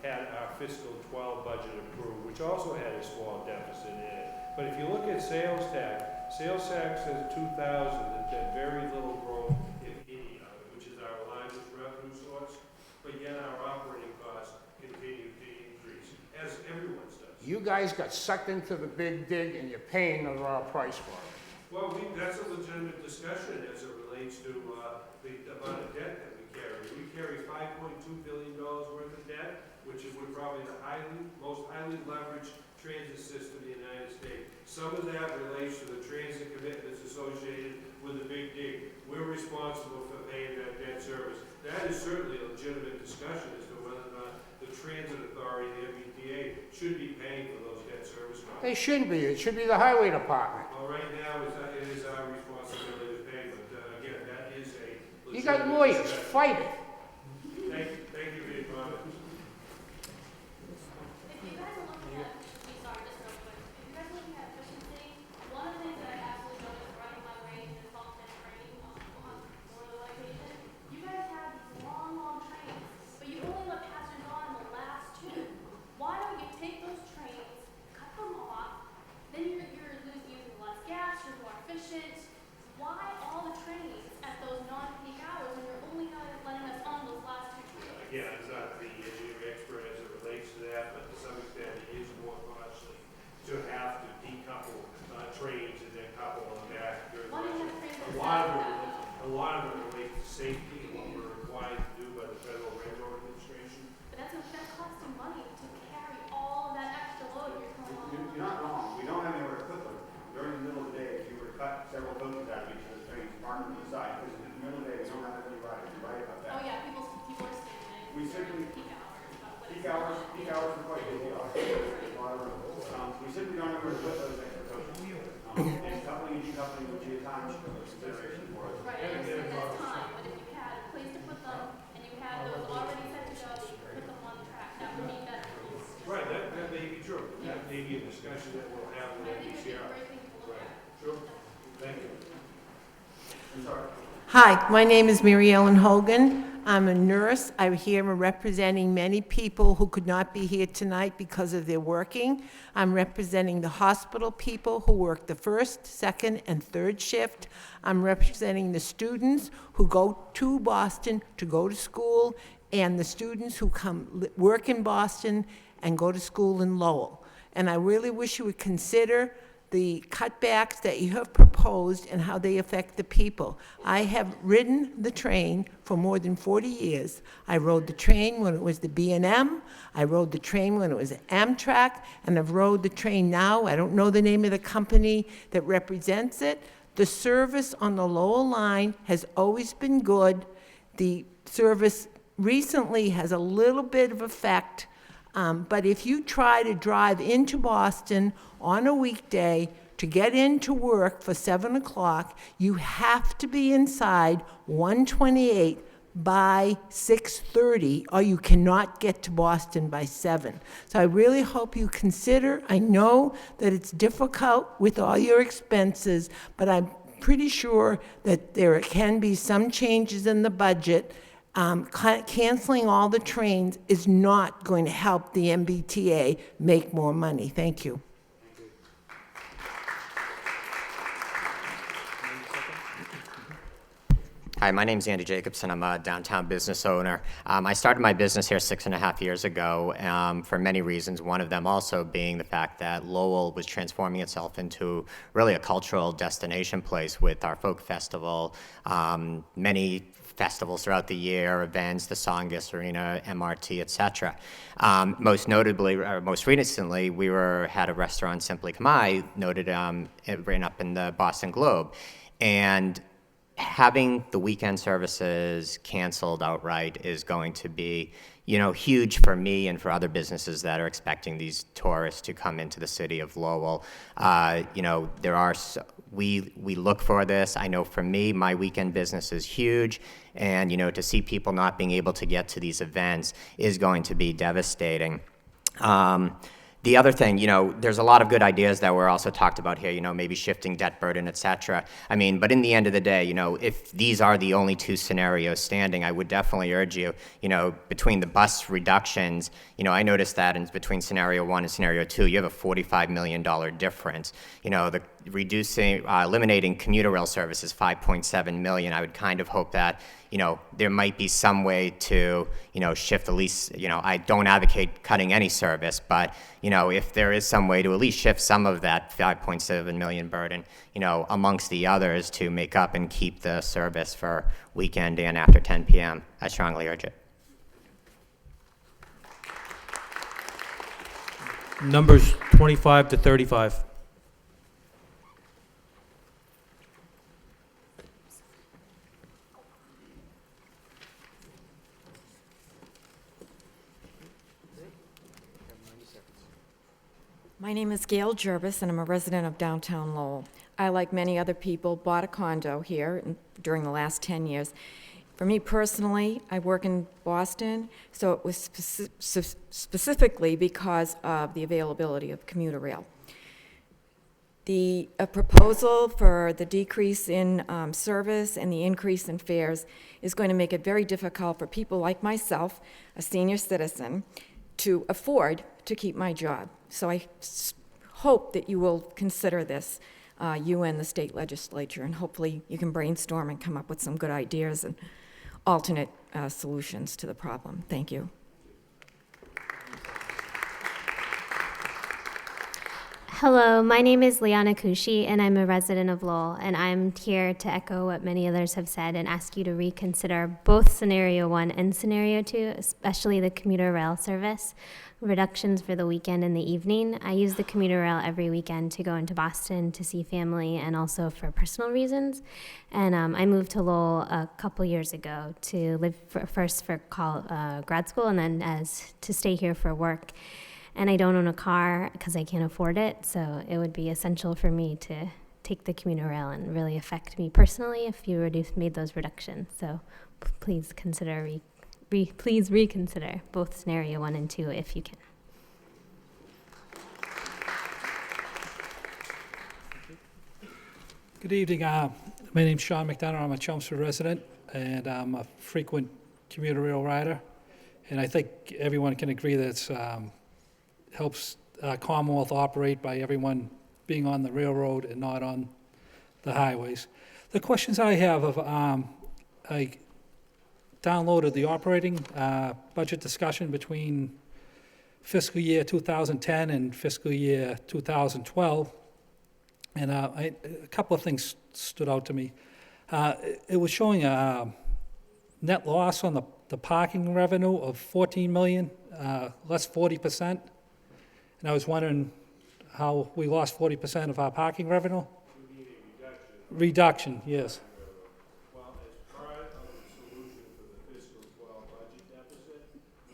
had our fiscal 12 budget approved, which also had a small deficit in it. But if you look at sales tax since 2000 has had very little growth, if any, which is our largest revenue source, but yet our operating costs continue to increase, as everyone's does. You guys got sucked into the big dig, and you're paying the raw price for it. Well, that's a legitimate discussion as it relates to the amount of debt that we carry. We carry $5.2 billion worth of debt, which is probably the most highly leveraged transit system in the United States. Some of that relates to the transit commitments associated with the Big Dig. We're responsible for paying that debt service. That is certainly a legitimate discussion as to whether or not the transit authority, the MBTA, should be paying for those debt service costs. They shouldn't be. It should be the highway department. Well, right now, it is our responsibility to pay, but again, that is a legitimate You got lawyers, discussion. fight it. Thank you for your comments. If you guys are looking at efficiency, sorry, just real quick. If you guys are looking at efficiency, one of the things that I absolutely noticed running my range in Boston training on the location, you guys have these long, long trains, but you only let passengers on in the last two. Why don't you take those trains, cut them off, then you're using less gas, you're more efficient. Why all the trains at those non-peak hours when you're only letting us on those last two trains? Again, I'm not the engineering expert as it relates to that, but to some extent, it is more costly to have to decouple trains and then couple them back. Why do you have trains that A lot of it relates to safety and what we're required to do by the Federal Railroad Administration. But that's costing money to carry all of that extra load you're coming on. You're not wrong. We don't have anywhere to put them. During the middle of the day, if you were to cut several coaches out of each of the trains, park them to the side, because in the middle of the day, we don't have any riders. You're right about that. Oh yeah, people are standing. We simply, peak hours, but when peak hours are quite busy. There's a lot of room. We simply don't have where to put those extra coaches. And coupling and decoupling would be a time consideration for us. Right, I understand that's time, but if you had a place to put them, and you had those already set to go, you could put them on the track, that would be better. Right, that may be true. That may be a discussion that we'll have with I think it'd be a MBCR. great thing to look Right, at. true. Thank you. I'm sorry. Hi, my name is Mary Ellen Hogan. I'm a nurse. I'm here representing many people who could not be here tonight because of their working. I'm representing the hospital people who work the first, second, and third shift. I'm representing the students who go to Boston to go to school, and the students who work in Boston and go to school in Lowell. And I really wish you would consider the cutbacks that you have proposed and how they affect the people. I have ridden the train for more than 40 years. I rode the train when it was the B&M, I rode the train when it was Amtrak, and I've rode the train now. I don't know the name of the company that represents it. The service on the Lowell line has always been good. The service recently has a little bit of effect, but if you try to drive into Boston on a weekday to get into work for 7 o'clock, you have to be inside 128 by 6:30, or you cannot get to Boston by 7. So I really hope you consider, I know that it's difficult with all your expenses, but I'm pretty sure that there can be some changes in the budget. Canceling all the trains is not going to help the MBTA make more money. Thank you. Hi, my name's Andy Jacobson. I'm a downtown business owner. I started my business here 6.5 years ago for many reasons, one of them also being the fact that Lowell was transforming itself into really a cultural destination place with our folk festival, many festivals throughout the year, events, the Songus Arena, MRT, etc. Most notably, or most recently, we had a restaurant, Simply Kamai, noted written up in the Boston Globe. And having the weekend services canceled outright is going to be, huge for me and for other businesses that are expecting these tourists to come into the city of Lowell. We look for this. I know for me, my weekend business is huge, and to see people not being able to get to these events is going to be devastating. The other thing, there's a lot of good ideas that were also talked about here, maybe shifting debt burden, et cetera. But in the end of the day, if these are the only two scenarios standing, I would definitely urge you, between the bus reductions, I noticed that between scenario 1 and scenario 2, you have a $45 million difference. Eliminating commuter rail services, $5.7 million. I would kind of hope that, there might be some way to, shift at least, I don't advocate cutting any service, but, if there is some way to at least shift some of that 5.7 million burden, amongst the others to make up and keep the service for weekend and after 10 p.m., I strongly urge it. Numbers 25 to 35. My name is Gail Jervis, and I'm a resident of downtown Lowell. I, like many other people, bought a condo here during the last 10 years. For me personally, I work in Boston, so it was specifically because of the availability of commuter rail. The proposal for the decrease in service and the increase in fares is going to make it very difficult for people like myself, a senior citizen, to afford to keep my job. So I hope that you will consider this, you and the state legislature, and hopefully you can brainstorm and come up with some good ideas and alternate solutions to the problem. Thank you. Hello, my name is Liana Kushi, and I'm a resident of Lowell, and I'm here to echo what many others have said and ask you to reconsider both Scenario 1 and Scenario 2, especially the commuter rail service, reductions for the weekend and the evening. I use the commuter rail every weekend to go into Boston to see family and also for personal reasons. And I moved to Lowell a couple years ago to live first for grad school and then to stay here for work. And I don't own a car because I can't afford it, so it would be essential for me to take the commuter rail and really affect me personally if you made those reductions. So please consider please reconsider both Scenario 1 and 2 if you can. Good evening. My name's Sean McDonough. I'm a Chelmsford resident, and I'm a frequent commuter rail rider. And I think everyone can agree that it's helps Commonwealth operate by everyone being on the railroad and not on the highways. The questions I have I downloaded the operating budget discussion between fiscal year 2010 and fiscal year 2012, and a couple of things stood out to me. It was showing a net loss on the parking revenue of $14 million, less 40%. And I was wondering how we lost 40% of our parking revenue? You mean a reduction, yes. Well, as part of the solution for the fiscal 12 budget deficit,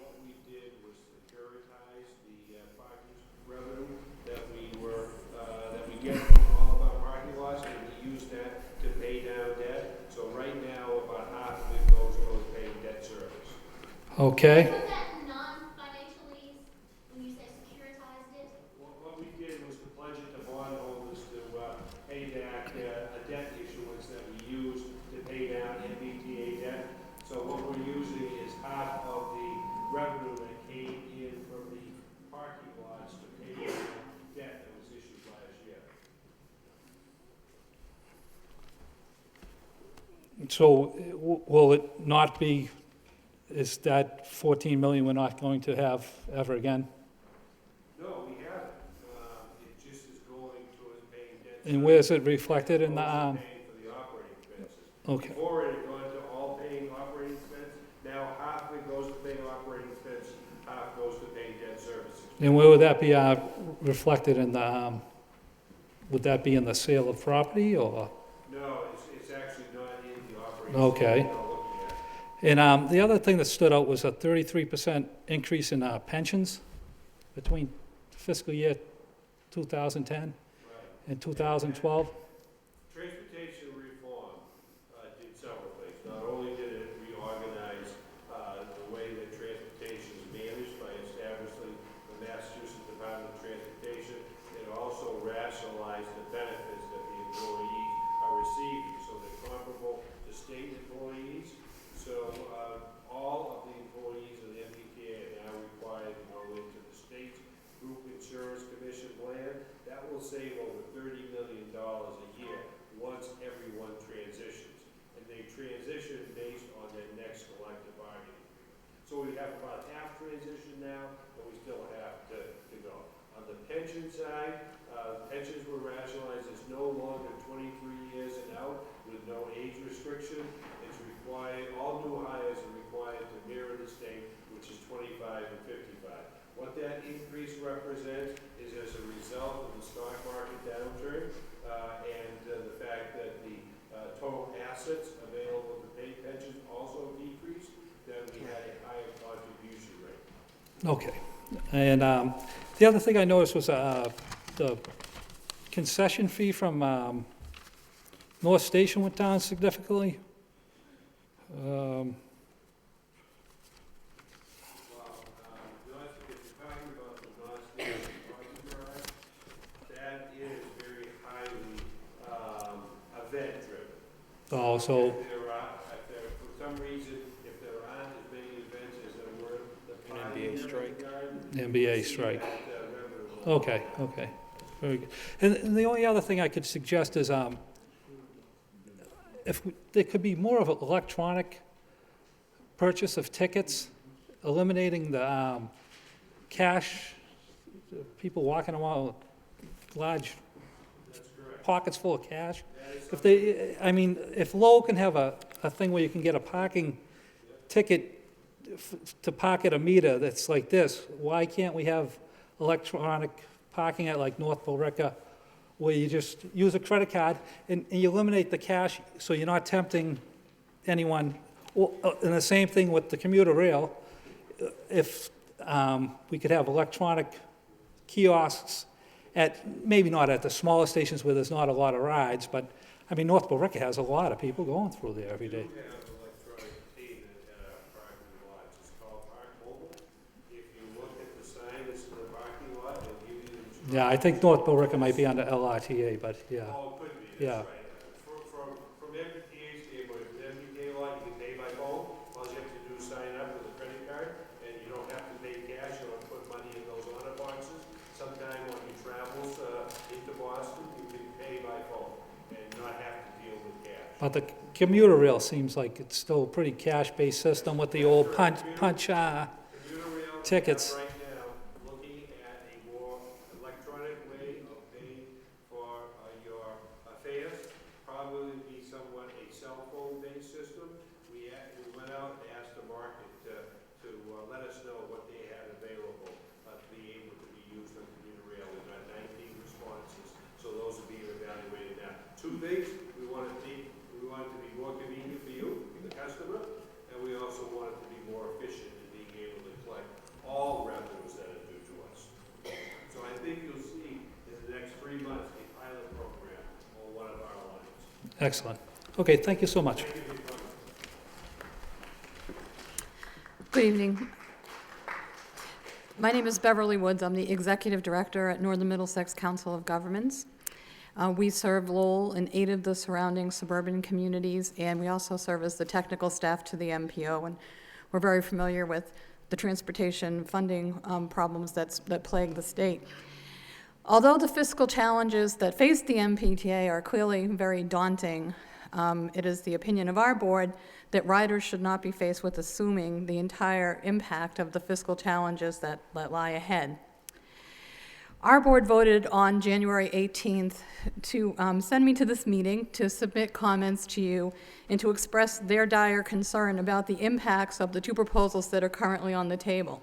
what we did was securitize the parking revenue that we get from all of our parking lots, and we use that to pay down debt. So right now, about half of it goes towards paying debt service. Okay. MBTA debt. So what we're using is half of the revenue that came in from the parking lots to pay down debt that was issued last year. So will it not be, is that 14 million we're not going to have ever again? No, we haven't. It just is going towards paying debt. And where's it reflected in the Paying for the operating expenses. Okay. Before it had gone to all paying operating expense. Now half of it goes to paying operating expense, half goes to paying debt service. And where would that be reflected in the, would that be in the sale of property or? No, it's actually not in the operating. Okay. And the other thing that stood out was a 33% increase in pensions between fiscal year 2010 and 2012. Transportation reform did several things. Not only did it reorganize the way that transportation is managed by establishing the Massachusetts Department of Transportation, it also rationalized the benefits that the employees are receiving, so they're comparable to state employees. So all of the employees of the MBTA are now required to go into the state's group insurance commission plan. That will save over $30 million a transition now, but we still have to go. On the pension side, pensions were rationalized as no longer 23 years and out with no age restriction. It's required, all new hires are required to mirror the state, which is 25 and 55. What that increase represents is as a result of the stock market downturn and the fact that the total assets available to pay pensions also decreased, then we had a higher contribution rate. Okay. And the other thing I noticed was the concession fee from North Station went down significantly. Oh, so, For some reason, if there aren't as many events as there were, the NBA strike. the NBA strike. Okay, okay. Very good. And the only other thing I could suggest is there could be more of an electronic purchase of tickets, eliminating the cash, people walking around with large pockets full of cash. If they, I mean, if Lowell can have a thing where you can get a parking ticket to park at a meter that's like this, why can't we have electronic parking at like North Billerica, where you just use a credit card and you eliminate the cash so you're not tempting anyone? And the same thing with the commuter rail. If we could have electronic kiosks at, maybe not at the smaller stations where there's not a lot of rides, but I mean, North Billerica has a lot of people going through there every day. We have electronic payment at our parking lots. It's called Park Mobile. If you look at the sign that's in the parking lot, it'll give you the instructions. Yeah, I think North Billerica might be under LRTA, but yeah. Oh, it could be, Yeah. that's right. From MBTA's standpoint, with MBTA lot, you can pay by phone. All you have to do is sign up with a credit card, and you don't have to pay cash. You don't put money in those honor boxes. Sometime when you travel into Boston, you can pay by phone and not have to deal with cash. But the commuter rail seems like it's still a pretty cash-based system with the old punch tickets. Right now, looking at a more electronic way of paying for your fares, probably be somewhat a cell phone-based system. We went out and asked the market to let us know what they had available to be able to be used on commuter rail. We got 19 responses, so those are being evaluated now. Two things: we want it to be more convenient for you, the customer, and we also want it to be more efficient in being able to collect all revenues that are due to us. So I think you'll see in the next 3 months a pilot program on one of our lines. Excellent. Okay, thank you so much. Thank you for coming. Good evening. My name is Beverly Woods. I'm the Executive Director at Northern Middlesex Council of Governments. We serve Lowell and 8 of the surrounding suburban communities, and we also serve as the technical staff to the MPO, and we're very familiar with the transportation funding problems that plague the state. Although the fiscal challenges that face the MBTA are clearly very daunting, it is the opinion of our board that riders should not be faced with assuming the entire impact of the fiscal challenges that lie ahead. Our board voted on January 18th to send me to this meeting to submit comments to you and to express their dire concern about the impacts of the 2 proposals that are currently on the table.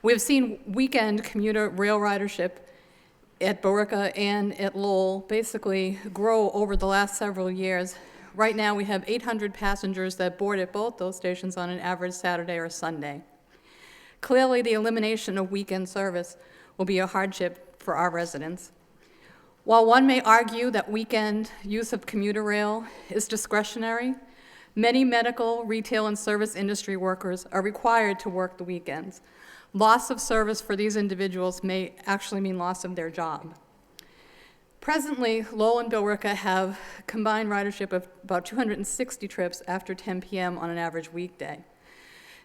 We've seen weekend commuter rail ridership at Billerica and at Lowell basically grow over the last several years. Right now we have 800 passengers that board at both those stations on an average Saturday or Sunday. Clearly, the elimination of weekend service will be a hardship for our residents. While one may argue that weekend use of commuter rail is discretionary, many medical, retail, and service industry workers are required to work the weekends. Loss of service for these individuals may actually mean loss of their job. Presently, Lowell and Billerica have combined ridership of about 260 trips after 10 p.m. on an average weekday.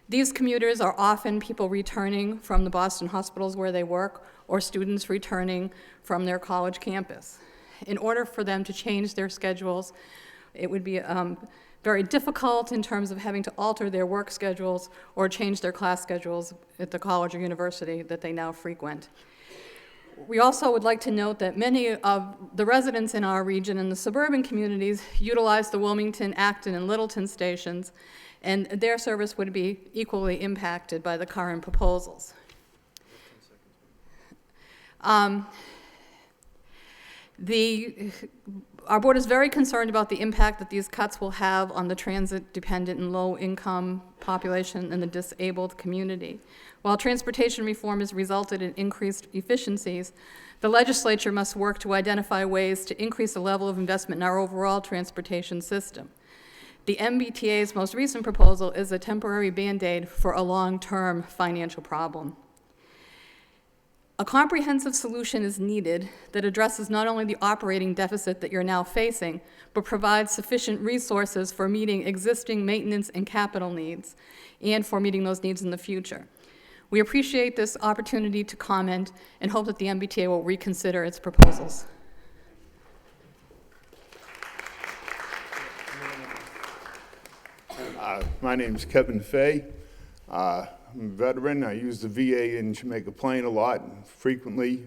These commuters are often people returning from the Boston hospitals where they work or students returning from their college campus. In order for them to change their schedules, it would be very difficult in terms of having to alter their work schedules or change their class schedules at the college or university that they now frequent. We also would like to note that many of the residents in our region in the suburban communities utilize the Wilmington, Acton, and Littleton stations, and their service would be equally impacted by the current proposals. Our board is very concerned about the impact that these cuts will have on the transit-dependent and low-income population and the disabled community. While transportation reform has resulted in increased efficiencies, the legislature must work to identify ways to increase the level of investment in our overall transportation system. The MBTA's most recent proposal is a temporary Band-Aid for a long-term financial problem. A comprehensive solution is needed that addresses not only the operating deficit that you're now facing, but provides sufficient resources for meeting existing maintenance and capital needs, and for meeting those needs in the future. We appreciate this opportunity to comment and hope that the MBTA will reconsider its proposals. My name's Kevin Fay. I'm a veteran. I use the VA in Jamaica Plain a lot, frequently.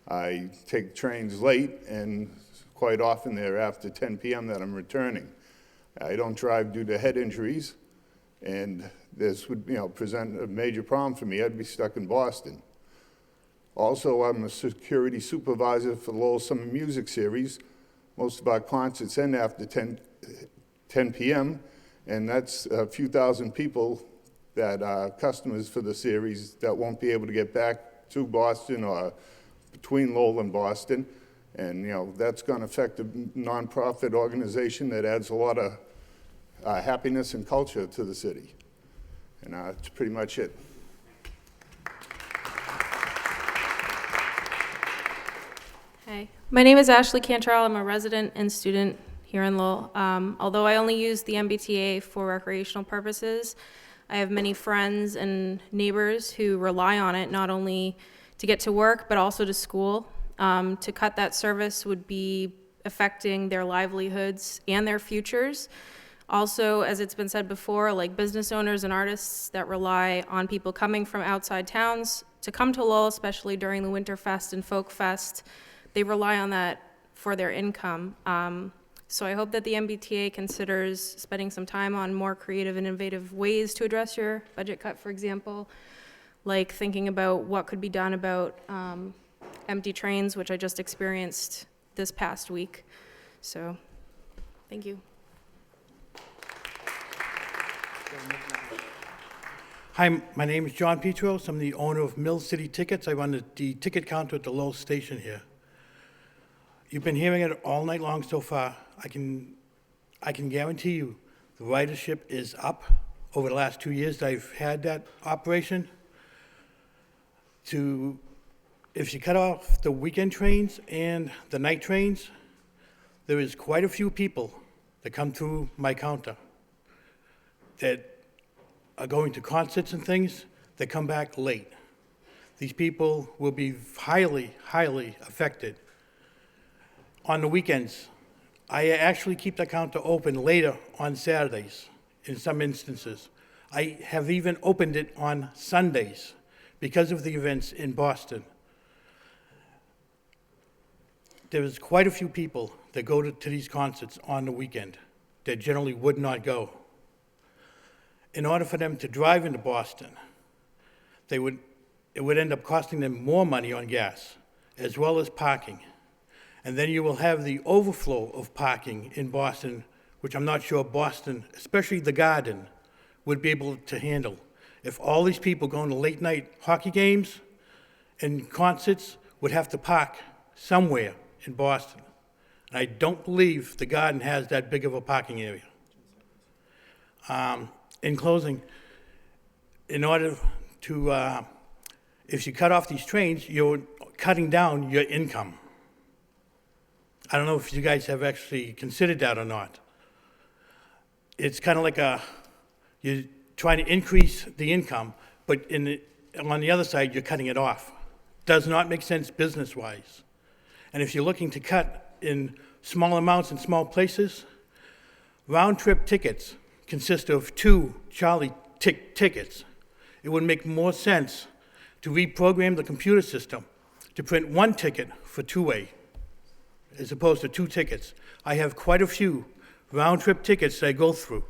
I take trains late, and quite often they're after 10 p.m. that I'm returning. I don't drive due to head injuries, and this would, present a major problem for me. I'd be stuck in Boston. Also, I'm a security supervisor for the Lowell Summer Music Series. Most of our concerts end after 10 p.m., and that's a few thousand people that are customers for the series that won't be able to get back to Boston or between Lowell and Boston. And, that's going to affect a nonprofit organization that adds a lot of happiness and culture to the city. And that's pretty much it. Hi, my name is Ashley Cantrell. I'm a resident and student here in Lowell. Although I only use the MBTA for recreational purposes, I have many friends and neighbors who rely on it not only to get to work but also to school. To cut that service would be affecting their livelihoods and their futures. Also, as it's been said before, like business owners and artists that rely on people coming from outside towns to come to Lowell, especially during the Winterfest and Folk Fest, they rely on that for their income. So I hope that the MBTA considers spending some time on more creative and innovative ways to address your budget cut, for example, like thinking about what could be done about empty trains, which I just experienced this past week. So, thank you. Hi, my name is John Petros. I'm the owner of Mill City Tickets. I run the ticket counter at the Lowell station here. You've been hearing it all night long so far. I can guarantee you the ridership is up over the last 2 years that I've had that operation. If you cut off the weekend trains and the night trains, there is quite a few people that come through my counter that are going to concerts and things that come back late. These people will be highly, highly affected. On the weekends, I actually keep the counter open later on Saturdays in some instances. I have even opened it on Sundays because of the events in Boston. There's quite a few people that go to these concerts on the weekend that generally would not go. In order for them to drive into Boston, it would end up costing them more money on gas, as well as parking. And then you will have the overflow of parking in Boston, which I'm not sure Boston, especially the Garden, would be able to handle. If all these people going to late night hockey games and concerts would have to park somewhere in Boston. And I don't believe the Garden has that big of a parking area. In closing, in order to, if you cut off these trains, you're cutting down your income. I don't know if you guys have actually considered that or not. It's kind of like you're trying to increase the income, but on the other side, you're cutting it off. Does not make sense business-wise. And if you're looking to cut in small amounts in small places, round-trip tickets consist of 2 Charlie tickets. It would make more sense to reprogram the computer system to print 1 ticket for two-way as opposed to 2 tickets. I have quite a few round-trip tickets that I go through.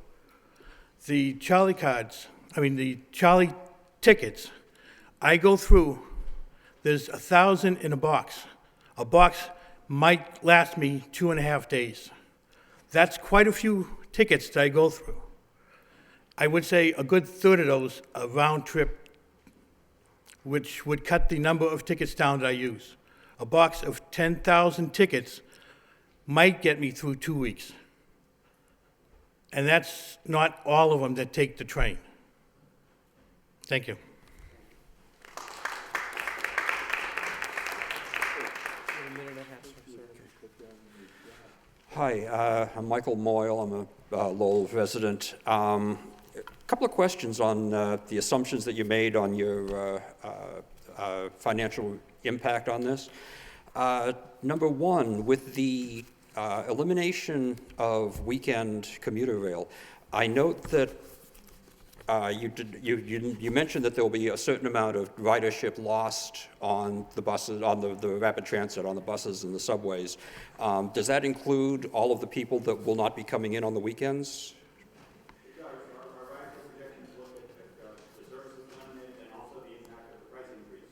The Charlie tickets, I go through, there's 1,000 in a box. A box might last me 2.5 days. That's quite a few tickets that I go through. I would say a good third of those are round trip, which would cut the number of tickets down that I use. A box of 10,000 tickets might get me through 2 weeks. And that's not all of them that take the train. Thank you. Hi, I'm Michael Moyle. I'm a Lowell resident. A couple of questions on the assumptions that you made on your financial impact on this. Number one, with the elimination of weekend commuter rail, I note that you mentioned that there will be a certain amount of ridership lost on the buses, on the rapid transit, on the buses and the subways. Does that include all of the people that will not be coming in on the weekends? It does. Our ridership projections look at the services limited and also the impact of the price increase.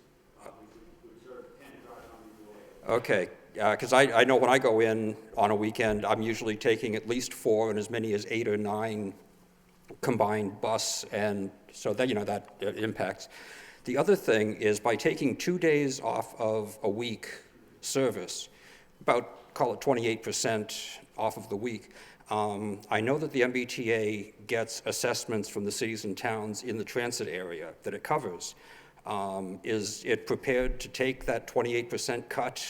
We sort of tend to drive on these way. Okay, because I know when I go in on a weekend, I'm usually taking at least 4 and as many as 8 or 9 combined bus, and so that, that impacts. The other thing is by taking 2 days off of a week service, about, call it 28% off of the week, I know that the MBTA gets assessments from the cities and towns in the transit area that it covers. Is it prepared to take that 28% cut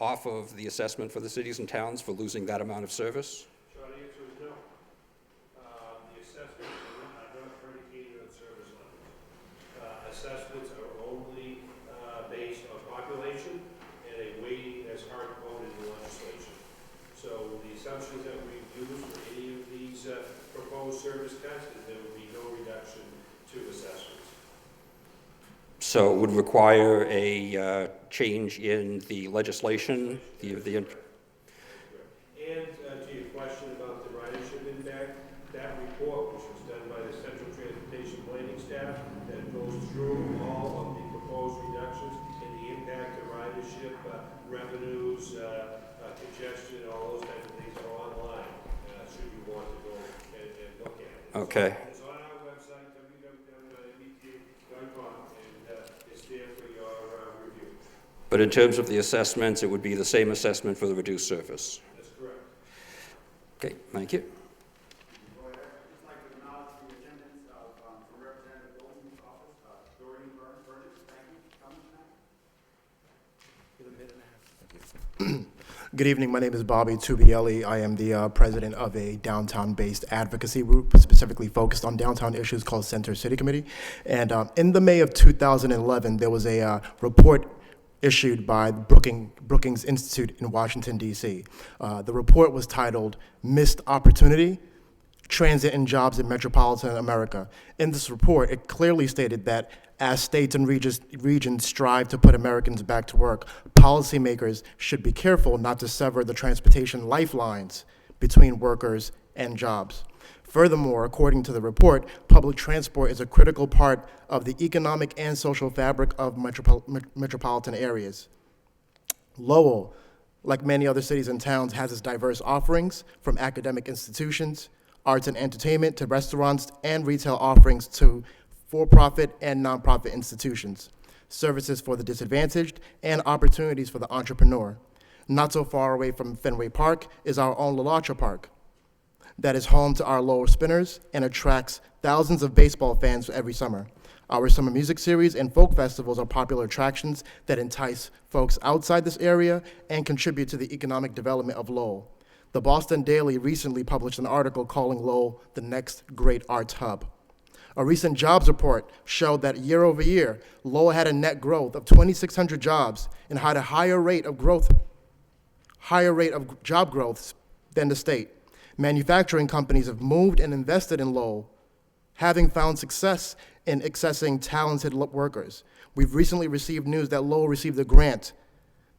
off of the assessment for the cities and towns for losing that amount of service? Short answer is no. The assessments are not predicated on service levels. Assessments are only based on population and a weighting as hard-coded in the legislation. So the assumptions that we've used for any of these proposed service cuts is there will be no reduction to assessments. So it would require a change in the legislation, And to your question about the ridership impact, that report, which was done by the Central Transportation Planning staff, that goes through all of the proposed reductions and the impact of ridership, revenues, congestion, all those types of things are online, should you want to go and look at it. Okay. It's on our website, www.mbta.com, and it's there for your review. But in terms of the assessments, it would be the same assessment for the reduced service? That's correct. Okay, thank you. I'd just like to acknowledge the attendance of Representative Golden's office, Doreen Burgess. Thank you for coming tonight. Good evening. My name is Bobby Tubielli. I am the president of a downtown-based advocacy group specifically focused on downtown issues called Center City Committee. And in the May of 2011, there was a report issued by the Brookings Institute in Washington, D.C. The report was titled Missed Opportunity, Transit and Jobs in Metropolitan America. In this report, it clearly stated that as states and regions strive to put Americans back to work, policymakers should be careful not to sever the transportation lifelines between workers and jobs. Furthermore, according to the report, public transport is a critical part of the economic and social fabric of metropolitan areas. Lowell, like many other cities and towns, has its diverse offerings from academic institutions, arts and entertainment, to restaurants and retail offerings to for-profit and nonprofit institutions, services for the disadvantaged, and opportunities for the entrepreneur. Not so far away from Fenway Park is our own LaLatra Park, that is home to our Lowell Spinners and attracts thousands of baseball fans every summer. Our summer music series and folk festivals are popular attractions that entice folks outside this area and contribute to the economic development of Lowell. The Boston Daily recently published an article calling Lowell the next great arts hub. A recent jobs report showed that year over year, Lowell had a net growth of 2,600 jobs and had a higher rate of job growth than the state. Manufacturing companies have moved and invested in Lowell, having found success in accessing talented workers. We've recently received news that Lowell received a grant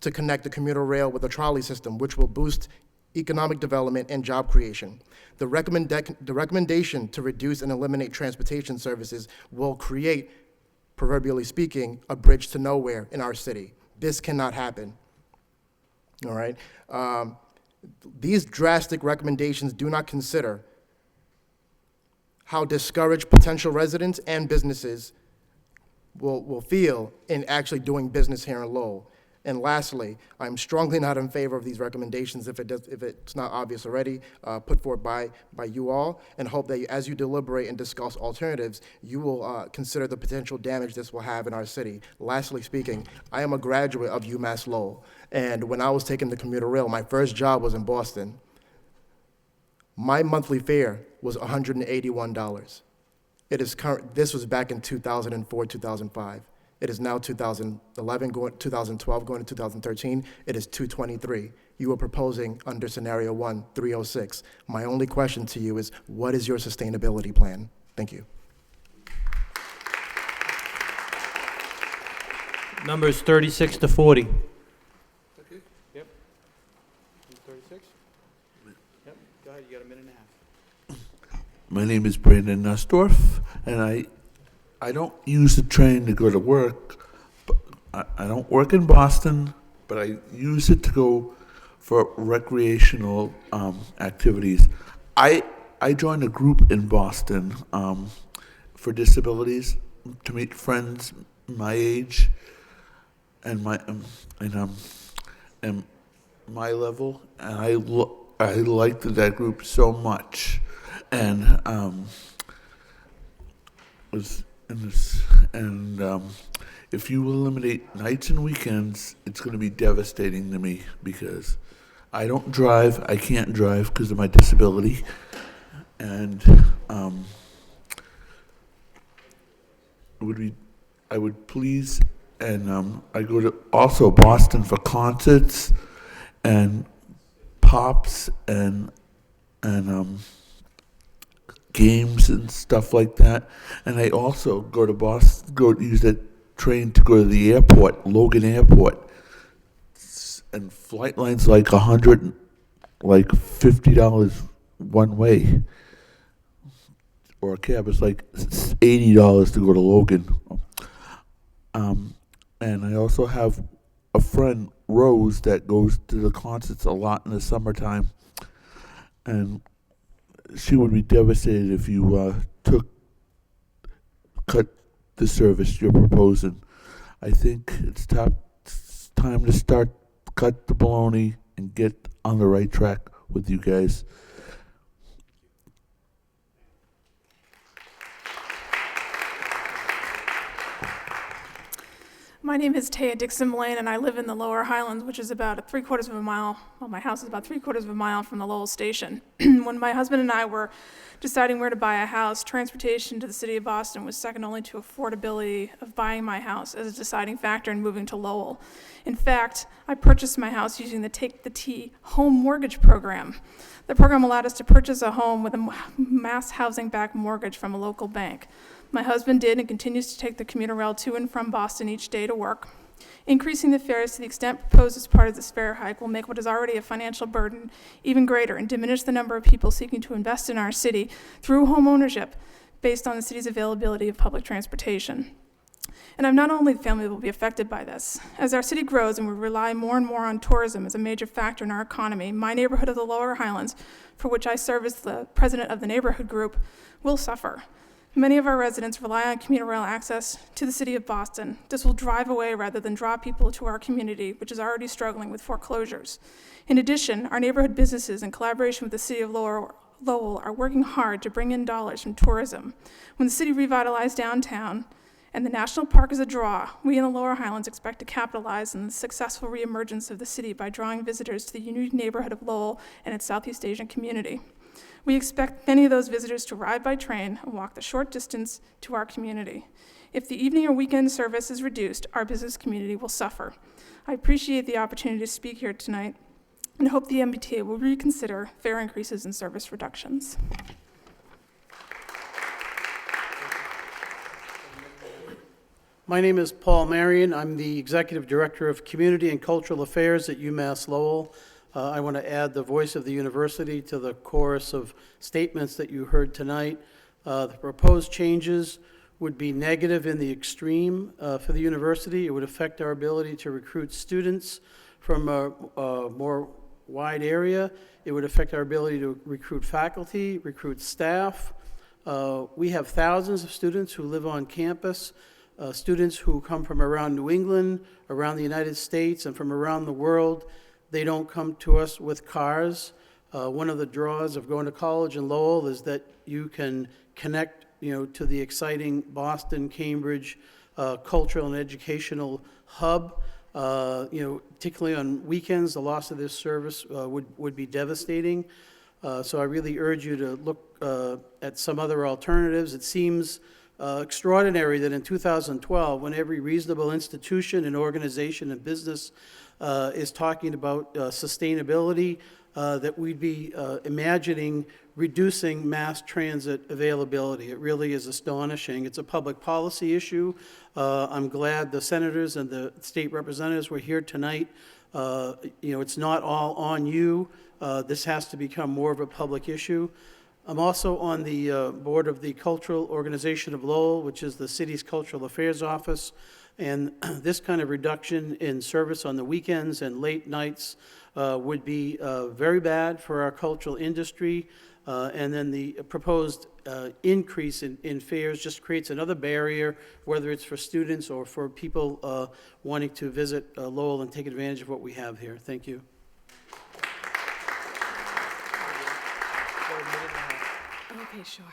to connect the commuter rail with a trolley system, which will boost economic development and job creation. The recommendation to reduce and eliminate transportation services will create, proverbially speaking, a bridge to nowhere in our city. This cannot happen, all right? These drastic recommendations do not consider how discouraged potential residents and businesses will feel in actually doing business here in Lowell. And lastly, I'm strongly not in favor of these recommendations if it's not obvious already, put forward by you all, and hope that as you deliberate and discuss alternatives, you will consider the potential damage this will have in our city. Lastly speaking, I am a graduate of UMass Lowell, and when I was taking the commuter rail, my first job was in Boston. My monthly fare was $181. This was back in 2004, 2005. It is now 2011, 2012, going to 2013. It is $223. You are proposing under scenario 1, $306. My only question to you is, what is your sustainability plan? Thank you. Numbers 36 to 40. Okay. Yep. 36? Yep. Go ahead, you got a minute and a half. My name is Brandon Nussdorf, and I don't use the train to go to work. But I don't work in Boston, but I use it to go for recreational activities. I joined a group in Boston for disabilities to meet friends my age and my level, and I liked that group so much, and if you eliminate nights and weekends, it's going to be devastating to me because I don't drive. I can't drive because of my disability, and I would please, and I go to also Boston for concerts and pops and games and stuff like that. And I also go to Boston, use that train to go to the airport, Logan Airport. And flight line's like $50 one way. Or a cab is like $80 to go to Logan. And I also have a friend, Rose, that goes to the concerts a lot in the summertime. And she would be devastated if you cut the service you're proposing. I think it's time to cut the baloney and get on the right track with you guys. My name is Taya Dixon-Mullane, and I live in the Lower Highlands, which is about 3/4 of a mile, well, my house is about 3/4 of a mile from the Lowell station. When my husband and I were deciding where to buy a house, transportation to the city of Boston was second only to affordability of buying my house as a deciding factor in moving to Lowell. In fact, I purchased my house using the Take the T home mortgage program. The program allowed us to purchase a home with a mass housing-backed mortgage from a local bank. My husband did and continues to take the commuter rail to and from Boston each day to work. Increasing the fares to the extent proposed as part of this fare hike will make what is already a financial burden even greater and diminish the number of people seeking to invest in our city through home ownership based on the city's availability of public transportation. And not only the family will be affected by this. As our city grows and we rely more and more on tourism as a major factor in our economy, my neighborhood of the Lower Highlands, for which I serve as the president of the neighborhood group, will suffer. Many of our residents rely on commuter rail access to the city of Boston. This will drive away rather than draw people to our community, which is already struggling with foreclosures. In addition, our neighborhood businesses, in collaboration with the city of Lowell, are working hard to bring in dollars from tourism. When the city revitalized downtown and the National Park is a draw, we in the Lower Highlands expect to capitalize on the successful reemergence of the city by drawing visitors to the unique neighborhood of Lowell and its Southeast Asian community. We expect many of those visitors to ride by train and walk the short distance to our community. If the evening or weekend service is reduced, our business community will suffer. I appreciate the opportunity to speak here tonight and hope the MBTA will reconsider fare increases and service reductions. My name is Paul Marion. I'm the Executive Director of Community and Cultural Affairs at UMass Lowell. I want to add the voice of the university to the chorus of statements that you heard tonight. The proposed changes would be negative in the extreme for the university. It would affect our ability to recruit students from a more wide area. It would affect our ability to recruit faculty, recruit staff. We have thousands of students who live on campus, students who come from around New England, around the United States, and from around the world. They don't come to us with cars. One of the draws of going to college in Lowell is that you can connect, to the exciting Boston, Cambridge cultural and educational hub. Particularly on weekends, the loss of this service would be devastating. So I really urge you to look at some other alternatives. It seems extraordinary that in 2012, when every reasonable institution and organization and business is talking about sustainability, that we'd be imagining reducing mass transit availability. It really is astonishing. It's a public policy issue. I'm glad the senators and the state representatives were here tonight. It's not all on you. This has to become more of a public issue. I'm also on the board of the Cultural Organization of Lowell, which is the city's cultural affairs office. And this kind of reduction in service on the weekends and late nights would be very bad for our cultural industry. And then the proposed increase in fares just creates another barrier, whether it's for students or for people wanting to visit Lowell and take advantage of what we have here. Thank you. Okay, sure.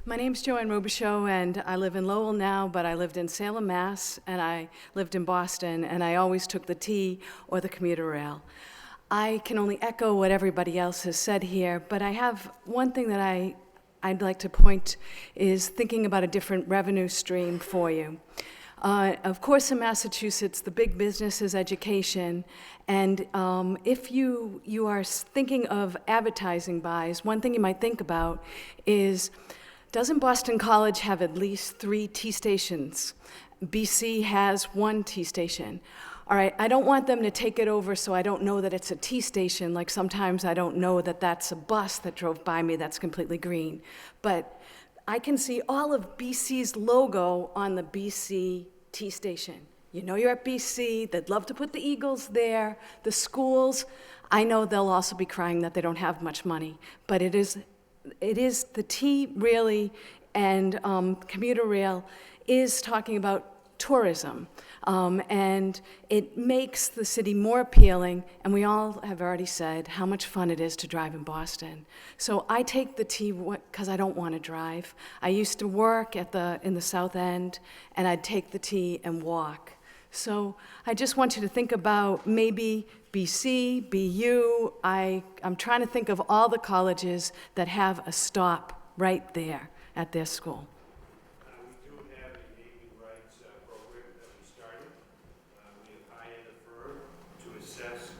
My name's Joanne Robichaud, and I live in Lowell now, but I lived in Salem, Mass., and I lived in Boston, and I always took the T or the commuter rail. I can only echo what everybody else has said here, but I have one thing that I'd like to point is thinking about a different revenue stream for you. Of course, in Massachusetts, the big business is education, and if you are thinking of advertising buys, one thing you might think about is, doesn't Boston College have at least 3 T stations? BC has 1 T station. All right, I don't want them to take it over so I don't know that it's a T station, like sometimes I don't know that that's a bus that drove by me that's completely green. But I can see all of BC's logo on the BC T station. You know you're at BC, they'd love to put the Eagles there, the schools. I know they'll also be crying that they don't have much money, but it is the T really, and commuter rail is talking about tourism. And it makes the city more appealing, and we all have already said how much fun it is to drive in Boston. So I take the T because I don't want to drive. I used to work in the South End, and I'd take the T and walk. So I just want you to think about maybe BC, BU. I'm trying to think of all the colleges that have a stop right there at their school. We do have a naming rights program that we started. We have hired a firm to assess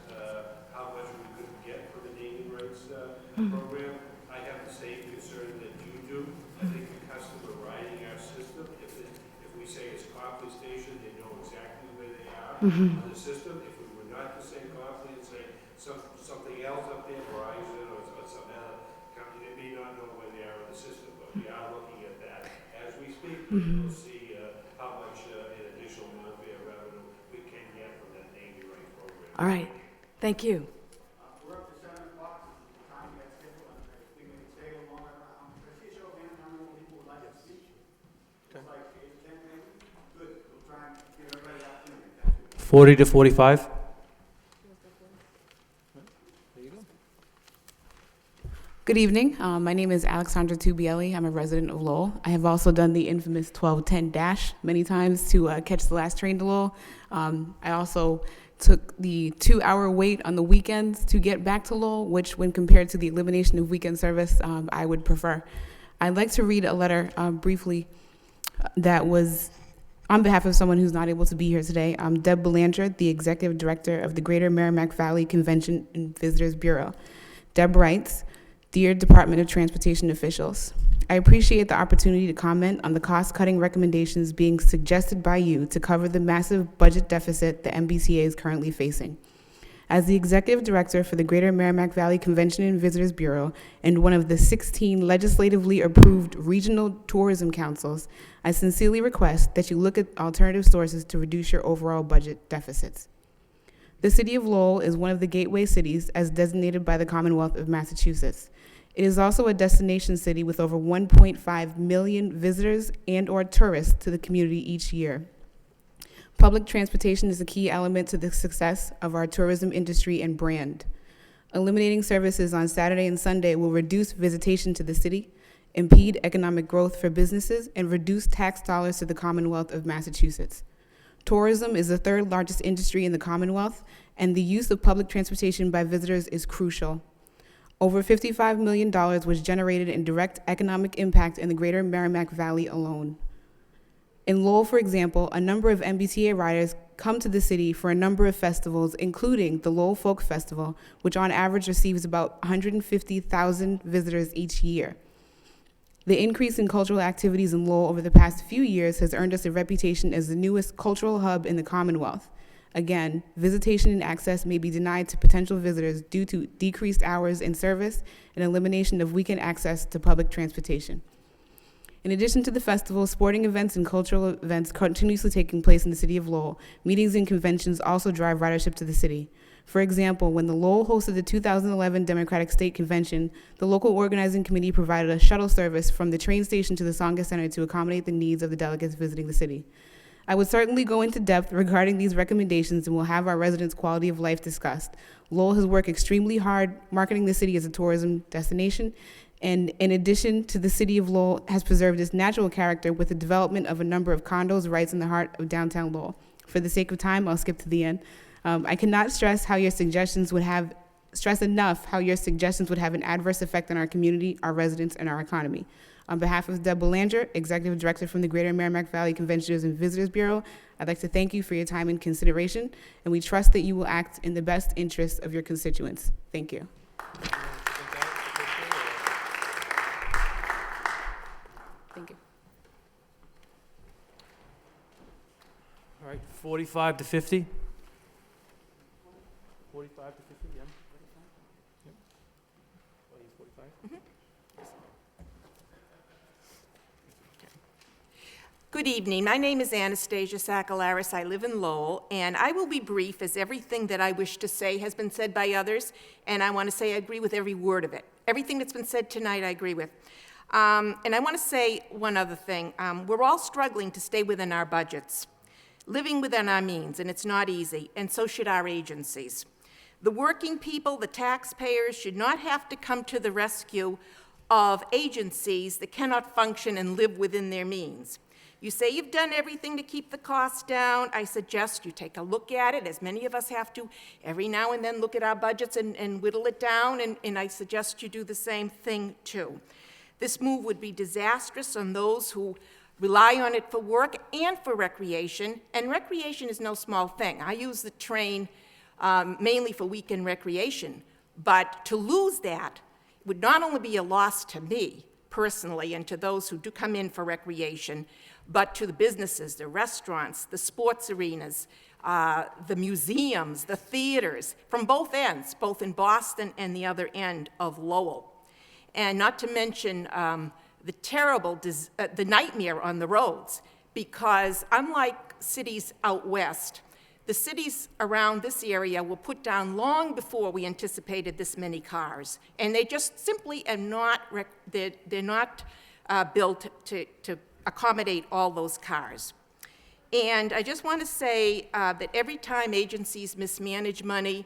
how much we could get for the naming rights program. I have the same concern that you do. I think the customer riding our system, if we say it's Copley Station, they know exactly where they are on the system. If we were not to say Copley and say something else up there, Verizon or some other company, they may not know where they are on the system, but we are looking at that. As we speak, we'll see how much in additional non-fare revenue we can get from that naming rights program. All right, thank you. We're up to 7 o'clock, this is the time we got scheduled, and I think we can stay a little longer. Can I see a show of hands, how many people would like to speak? It's like 8 or 10 maybe? Good, we'll try and give everybody the opportunity. Thank you. 40 to 45. Good evening. My name is Alexandra Tubielli. I'm a resident of Lowell. I have also done the infamous 1210 dash many times to catch the last train to Lowell. I also took the 2-hour wait on the weekends to get back to Lowell, which when compared to the elimination of weekend service, I would prefer. I'd like to read a letter briefly that was On behalf of someone who's not able to be here today, I'm Deb Belanger, the Executive Director of the Greater Merrimack Valley Convention and Visitors Bureau. Deb writes, Dear Department of Transportation officials, I appreciate the opportunity to comment on the cost-cutting recommendations being suggested by you to cover the massive budget deficit the MBTA is currently facing. As the Executive Director for the Greater Merrimack Valley Convention and Visitors Bureau and one of the 16 legislatively approved regional tourism councils, I sincerely request that you look at alternative sources to reduce your overall budget deficits. The City of Lowell is one of the gateway cities as designated by the Commonwealth of Massachusetts. It is also a destination city with over 1.5 million visitors and/or tourists to the community each year. Public transportation is a key element to the success of our tourism industry and brand. Eliminating services on Saturday and Sunday will reduce visitation to the city, impede economic growth for businesses, and reduce tax dollars to the Commonwealth of Massachusetts. Tourism is the third largest industry in the Commonwealth, and the use of public transportation by visitors is crucial. Over $55 million was generated in direct economic impact in the Greater Merrimack Valley alone. In Lowell, for example, a number of MBTA riders come to the city for a number of festivals, including the Lowell Folk Festival, which on average receives about 150,000 visitors each year. The increase in cultural activities in Lowell over the past few years has earned us a reputation as the newest cultural hub in the Commonwealth. Again, visitation and access may be denied to potential visitors due to decreased hours in service and elimination of weekend access to public transportation. In addition to the festival, sporting events and cultural events continuously taking place in the city of Lowell, meetings and conventions also drive ridership to the city. For example, when the Lowell hosted the 2011 Democratic State Convention, the local organizing committee provided a shuttle service from the train station to the Tsonga Center to accommodate the needs of the delegates visiting the city. I would certainly go into depth regarding these recommendations and will have our residents' quality of life discussed. Lowell has worked extremely hard marketing the city as a tourism destination, and in addition to the city of Lowell has preserved its natural character with the development of a number of condos right in the heart of downtown Lowell. For the sake of time, I'll skip to the end. I cannot stress enough how your suggestions would have an adverse effect on our community, our residents, and our economy. On behalf of Deb Belanger, Executive Director from the Greater Merrimack Valley Conventions and Visitors Bureau, I'd like to thank you for your time and consideration, and we trust that you will act in the best interests of your constituents. Thank you. Thank you. All right, 45 to 50? 45 to 50, yeah. Yep. Oh, he's 45? Good evening. My name is Anastasia Sakalaris. I live in Lowell, and I will be brief as everything that I wish to say has been said by others, and I want to say I agree with every word of it. Everything that's been said tonight I agree with. And I want to say one other thing. We're all struggling to stay within our budgets, living within our means, and it's not easy, and so should our agencies. The working people, the taxpayers, should not have to come to the rescue of agencies that cannot function and live within their means. You say you've done everything to keep the costs down. I suggest you take a look at it, as many of us have to every now and then look at our budgets and whittle it down, and I suggest you do the same thing too. This move would be disastrous on those who rely on it for work and for recreation, and recreation is no small thing. I use the train mainly for weekend recreation, but to lose that would not only be a loss to me personally and to those who do come in for recreation, but to the businesses, the restaurants, the sports arenas, the museums, the theaters, from both ends, both in Boston and the other end of Lowell. And not to mention the terrible, the nightmare on the roads, because unlike cities out west, the cities around this area were put down long before we anticipated this many cars. And they just simply are not, they're not built to accommodate all those cars. And I just want to say that every time agencies mismanage money,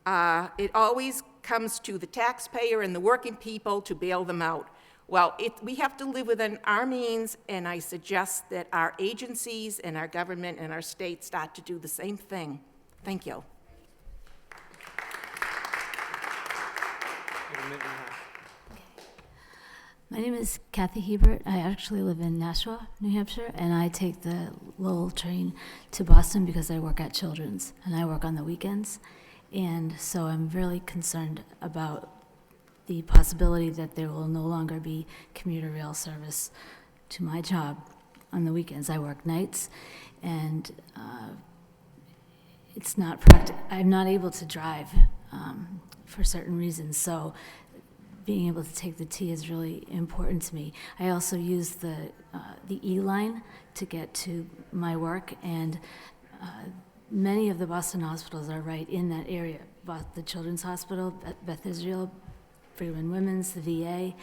it always comes to the taxpayer and the working people to bail them out. Well, we have to live within our means, and I suggest that our agencies and our government and our state start to do the same thing. Thank you. My name is Kathy Hebert. I actually live in Nashua, New Hampshire, and I take the Lowell train to Boston because I work at Children's, and I work on the weekends. And so I'm really concerned about the possibility that there will no longer be commuter rail service to my job on the weekends. I work nights, and it's not I'm not able to drive for certain reasons, so being able to take the T is really important to me. I also use the E-line to get to my work, and many of the Boston hospitals are right in that area. The Children's Hospital, Beth Israel, Brigham and Women's, the VA,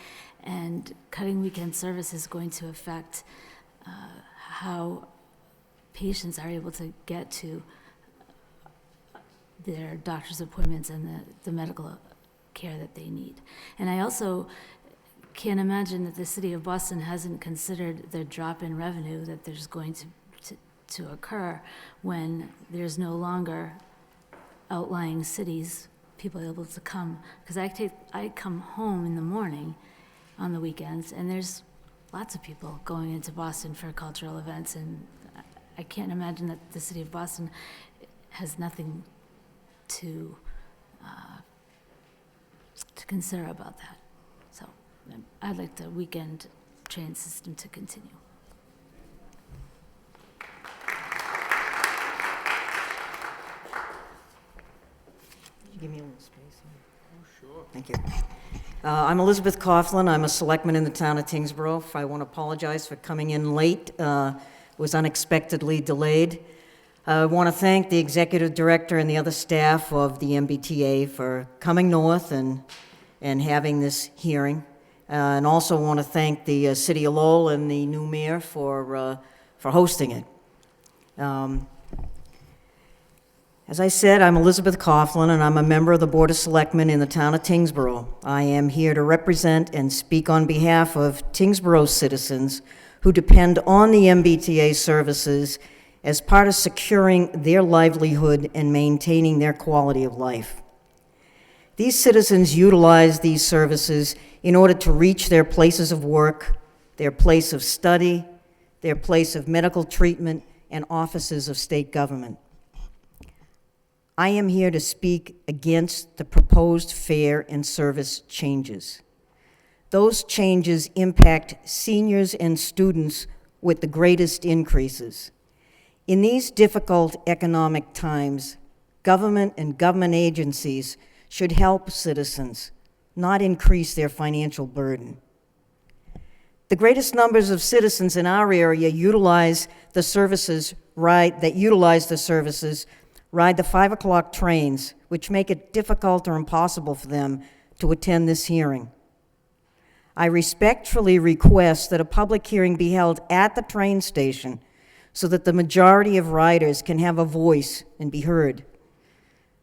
and cutting weekend service is going to affect how patients are able to get to their doctor's appointments and the medical care that they need. And I also can't imagine that the city of Boston hasn't considered the drop in revenue that there's going to occur when there's no longer outlying cities, people able to come. Because I come home in the morning on the weekends, and there's lots of people going into Boston for cultural events, and I can't imagine that the city of Boston has nothing to consider about that. So I'd like the weekend train system to continue. Give me a little space. Oh, sure. Thank you. I'm Elizabeth Coughlin. I'm a selectman in the town of Tingsboro. I want to apologize for coming in late. Was unexpectedly delayed. I want to thank the executive director and the other staff of the MBTA for coming north and having this hearing. And also want to thank the city of Lowell and the new mayor for hosting it. As I said, I'm Elizabeth Coughlin, and I'm a member of the Board of Selectmen in the town of Tingsboro. I am here to represent and speak on behalf of Tingsboro citizens who depend on the MBTA services as part of securing their livelihood and maintaining their quality of life. These citizens utilize these services in order to reach their places of work, their place of study, their place of medical treatment, and offices of state government. I am here to speak against the proposed fare and service changes. Those changes impact seniors and students with the greatest increases. In these difficult economic times, government and government agencies should help citizens, not increase their financial burden. The greatest numbers of citizens in our area utilize the services, ride the 5 o'clock trains, which make it difficult or impossible for them to attend this hearing. I respectfully request that a public hearing be held at the train station so that the majority of riders can have a voice and be heard.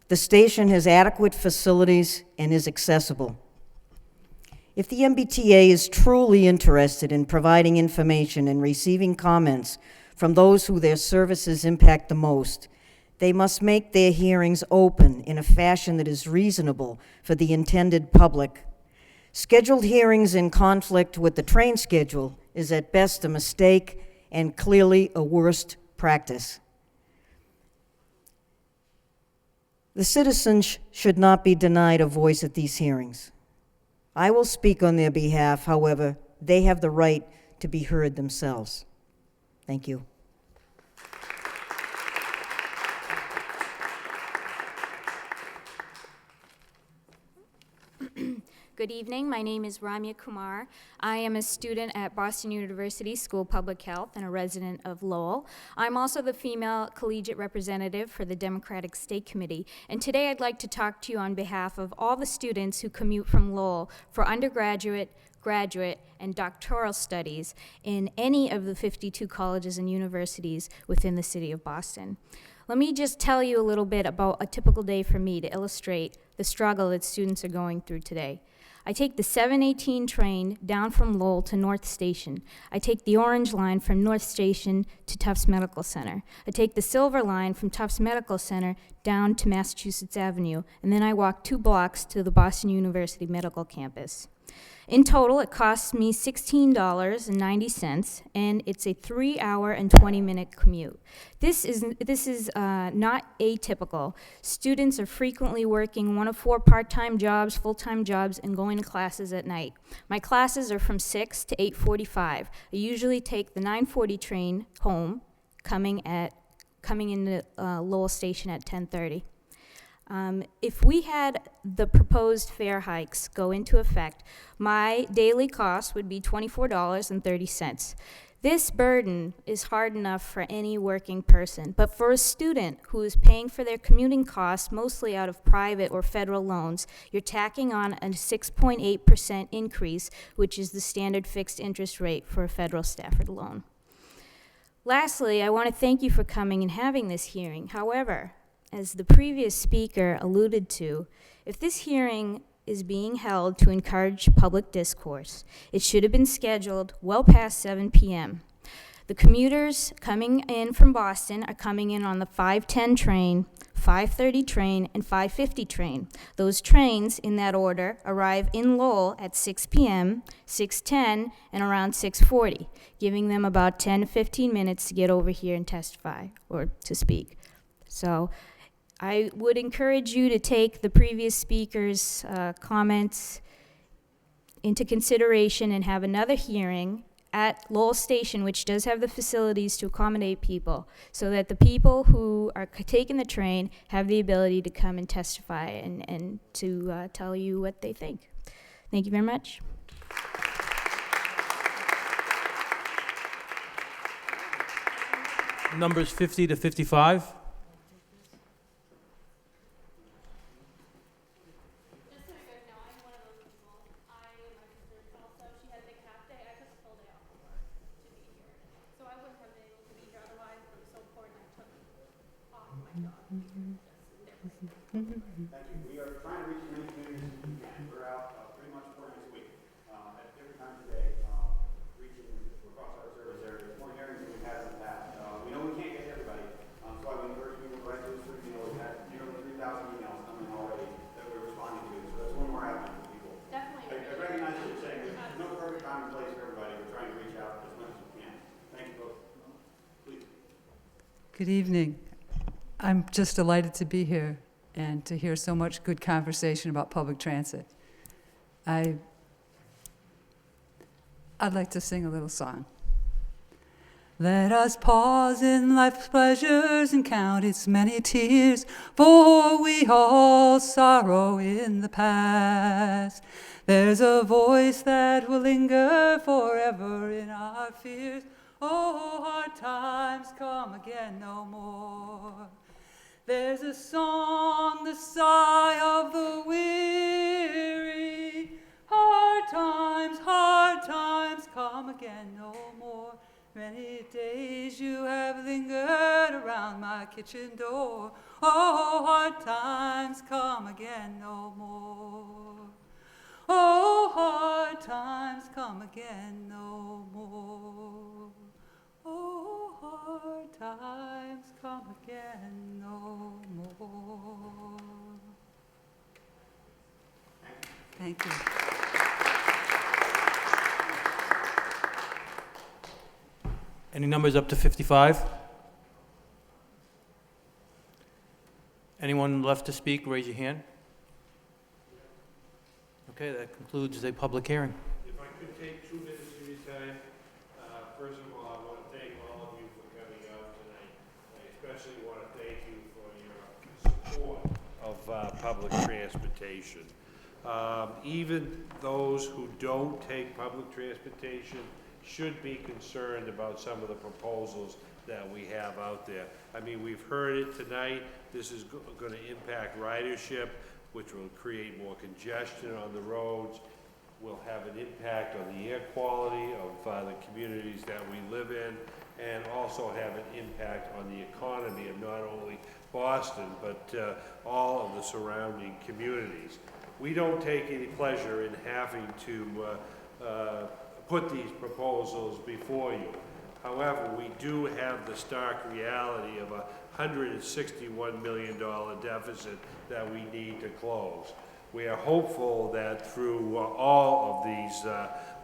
The station has adequate facilities and is accessible. If the MBTA is truly interested in providing information and receiving comments from those who their services impact the most, they must make their hearings open in a fashion that is reasonable for the intended public. Scheduled hearings in conflict with the train schedule is at best a mistake and clearly a worst practice. The citizens should not be denied a voice at these hearings. I will speak on their behalf, however, they have the right to be heard themselves. Thank you. Good evening. My name is Ramya Kumar. I am a student at Boston University School of Public Health and a resident of Lowell. I'm also the female collegiate representative for the Democratic State Committee. And today I'd like to talk to you on behalf of all the students who commute from Lowell for undergraduate, graduate, and doctoral studies in any of the 52 colleges and universities within the city of Boston. Let me just tell you a little bit about a typical day for me to illustrate the struggle that students are going through today. I take the 718 train down from Lowell to North Station. I take the Orange Line from North Station to Tufts Medical Center. I take the Silver Line from Tufts Medical Center down to Massachusetts Avenue, and then I walk 2 blocks to the Boston University Medical Campus. In total, it costs me $16.90, and it's a 3-hour and 20-minute commute. This is not atypical. Students are frequently working 1 of 4 part-time jobs, full-time jobs, and going to classes at night. My classes are from 6 to 8:45. I usually take the 9:40 train home, coming into Lowell Station at 10:30. If we had the proposed fare hikes go into effect, my daily cost would be $24.30. This burden is hard enough for any working person, but for a student who is paying for their commuting costs mostly out of private or federal loans, you're tacking on a 6.8% increase, which is the standard fixed interest rate for a federal Stafford loan. Lastly, I want to thank you for coming and having this hearing. However, as the previous speaker alluded to, if this hearing is being held to encourage public discourse, it should have been scheduled well past 7 p.m. The commuters coming in from Boston are coming in on the 5:10 train, 5:30 train, and 5:50 train. Those trains, in that order, arrive in Lowell at 6 p.m., 6:10, and around 6:40, giving them about 10 to 15 minutes to get over here and testify or to speak. So I would encourage you to take the previous speaker's comments into consideration and have another hearing at Lowell Station, which does have the facilities to accommodate people, so that the people who are taking the train have the ability to come and testify and to tell you what they think. Thank you very much. Numbers 50 to 55. Thank you. We are trying to reach as many communities as we can. We're out pretty much 4 nights a week at different times of day, reaching across our service areas. More hearings than we've had in the past. We know we can't get to everybody, so I would encourage people to write those through email. We've had nearly 3,000 emails coming already that we're responding to, so that's one more avenue for people. Definitely. I recognize what you're saying. There's no perfect time and place for everybody. We're trying to reach out as much as we can. Thank you both. Please. Good evening. I'm just delighted to be here and to hear so much good conversation about public transit. I'd like to sing a little song. Let us pause in life's pleasures and count its many tears, for we all sorrow in the past. There's a voice that will linger forever in our fears. Oh, hard times come again no more. There's a song, the sigh of the weary. Hard times come again no more. Many days you have lingered around my kitchen door. Oh, hard times come again no more. Oh, hard times come again no more. Oh, hard times come again no more. Thank you. Any numbers up to 55? Anyone left to speak, raise your hand. Okay, that concludes the public hearing. If I could take 2 minutes of your time. First of all, I want to thank all of you for coming out tonight. I especially want to thank you for your support of public transportation. Even those who don't take public transportation should be concerned about some of the proposals that we have out there. I mean, we've heard it tonight. This is going to impact ridership, which will create more congestion on the roads, will have an impact on the air quality of the communities that we live in, and also have an impact on the economy of not only Boston, but all of the surrounding communities. We don't take any pleasure in having to put these proposals before you. However, we do have the stark reality of a $161 million deficit that we need to close. We are hopeful that through all of these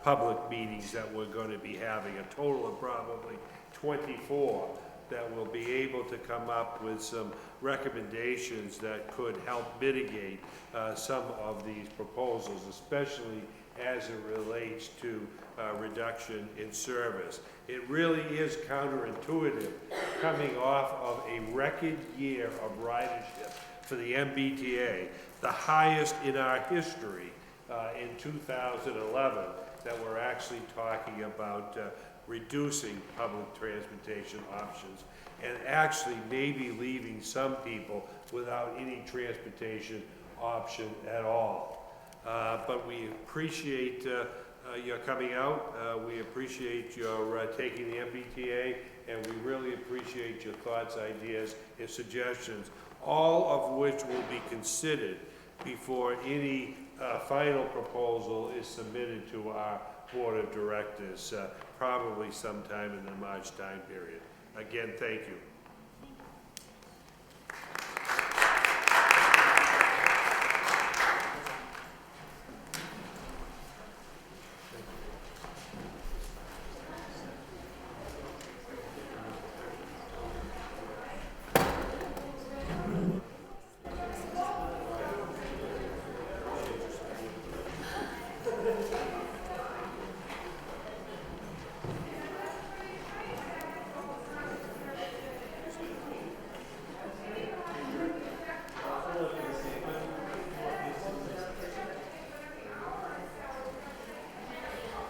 public meetings that we're going to be having, a total of probably 24, that we'll be able to come up with some recommendations that could help mitigate some of these proposals, especially as it relates to reduction in service. It really is counterintuitive coming off of a record year of ridership for the MBTA, the highest in our history in 2011, that we're actually talking about reducing public transportation options and actually maybe leaving some people without any transportation option at all. But we appreciate your coming out. We appreciate your taking the MBTA, and we really appreciate your thoughts, ideas, and suggestions, all of which will be considered before any final proposal is submitted to our Board of Directors, probably sometime in the March time period. Again, thank you.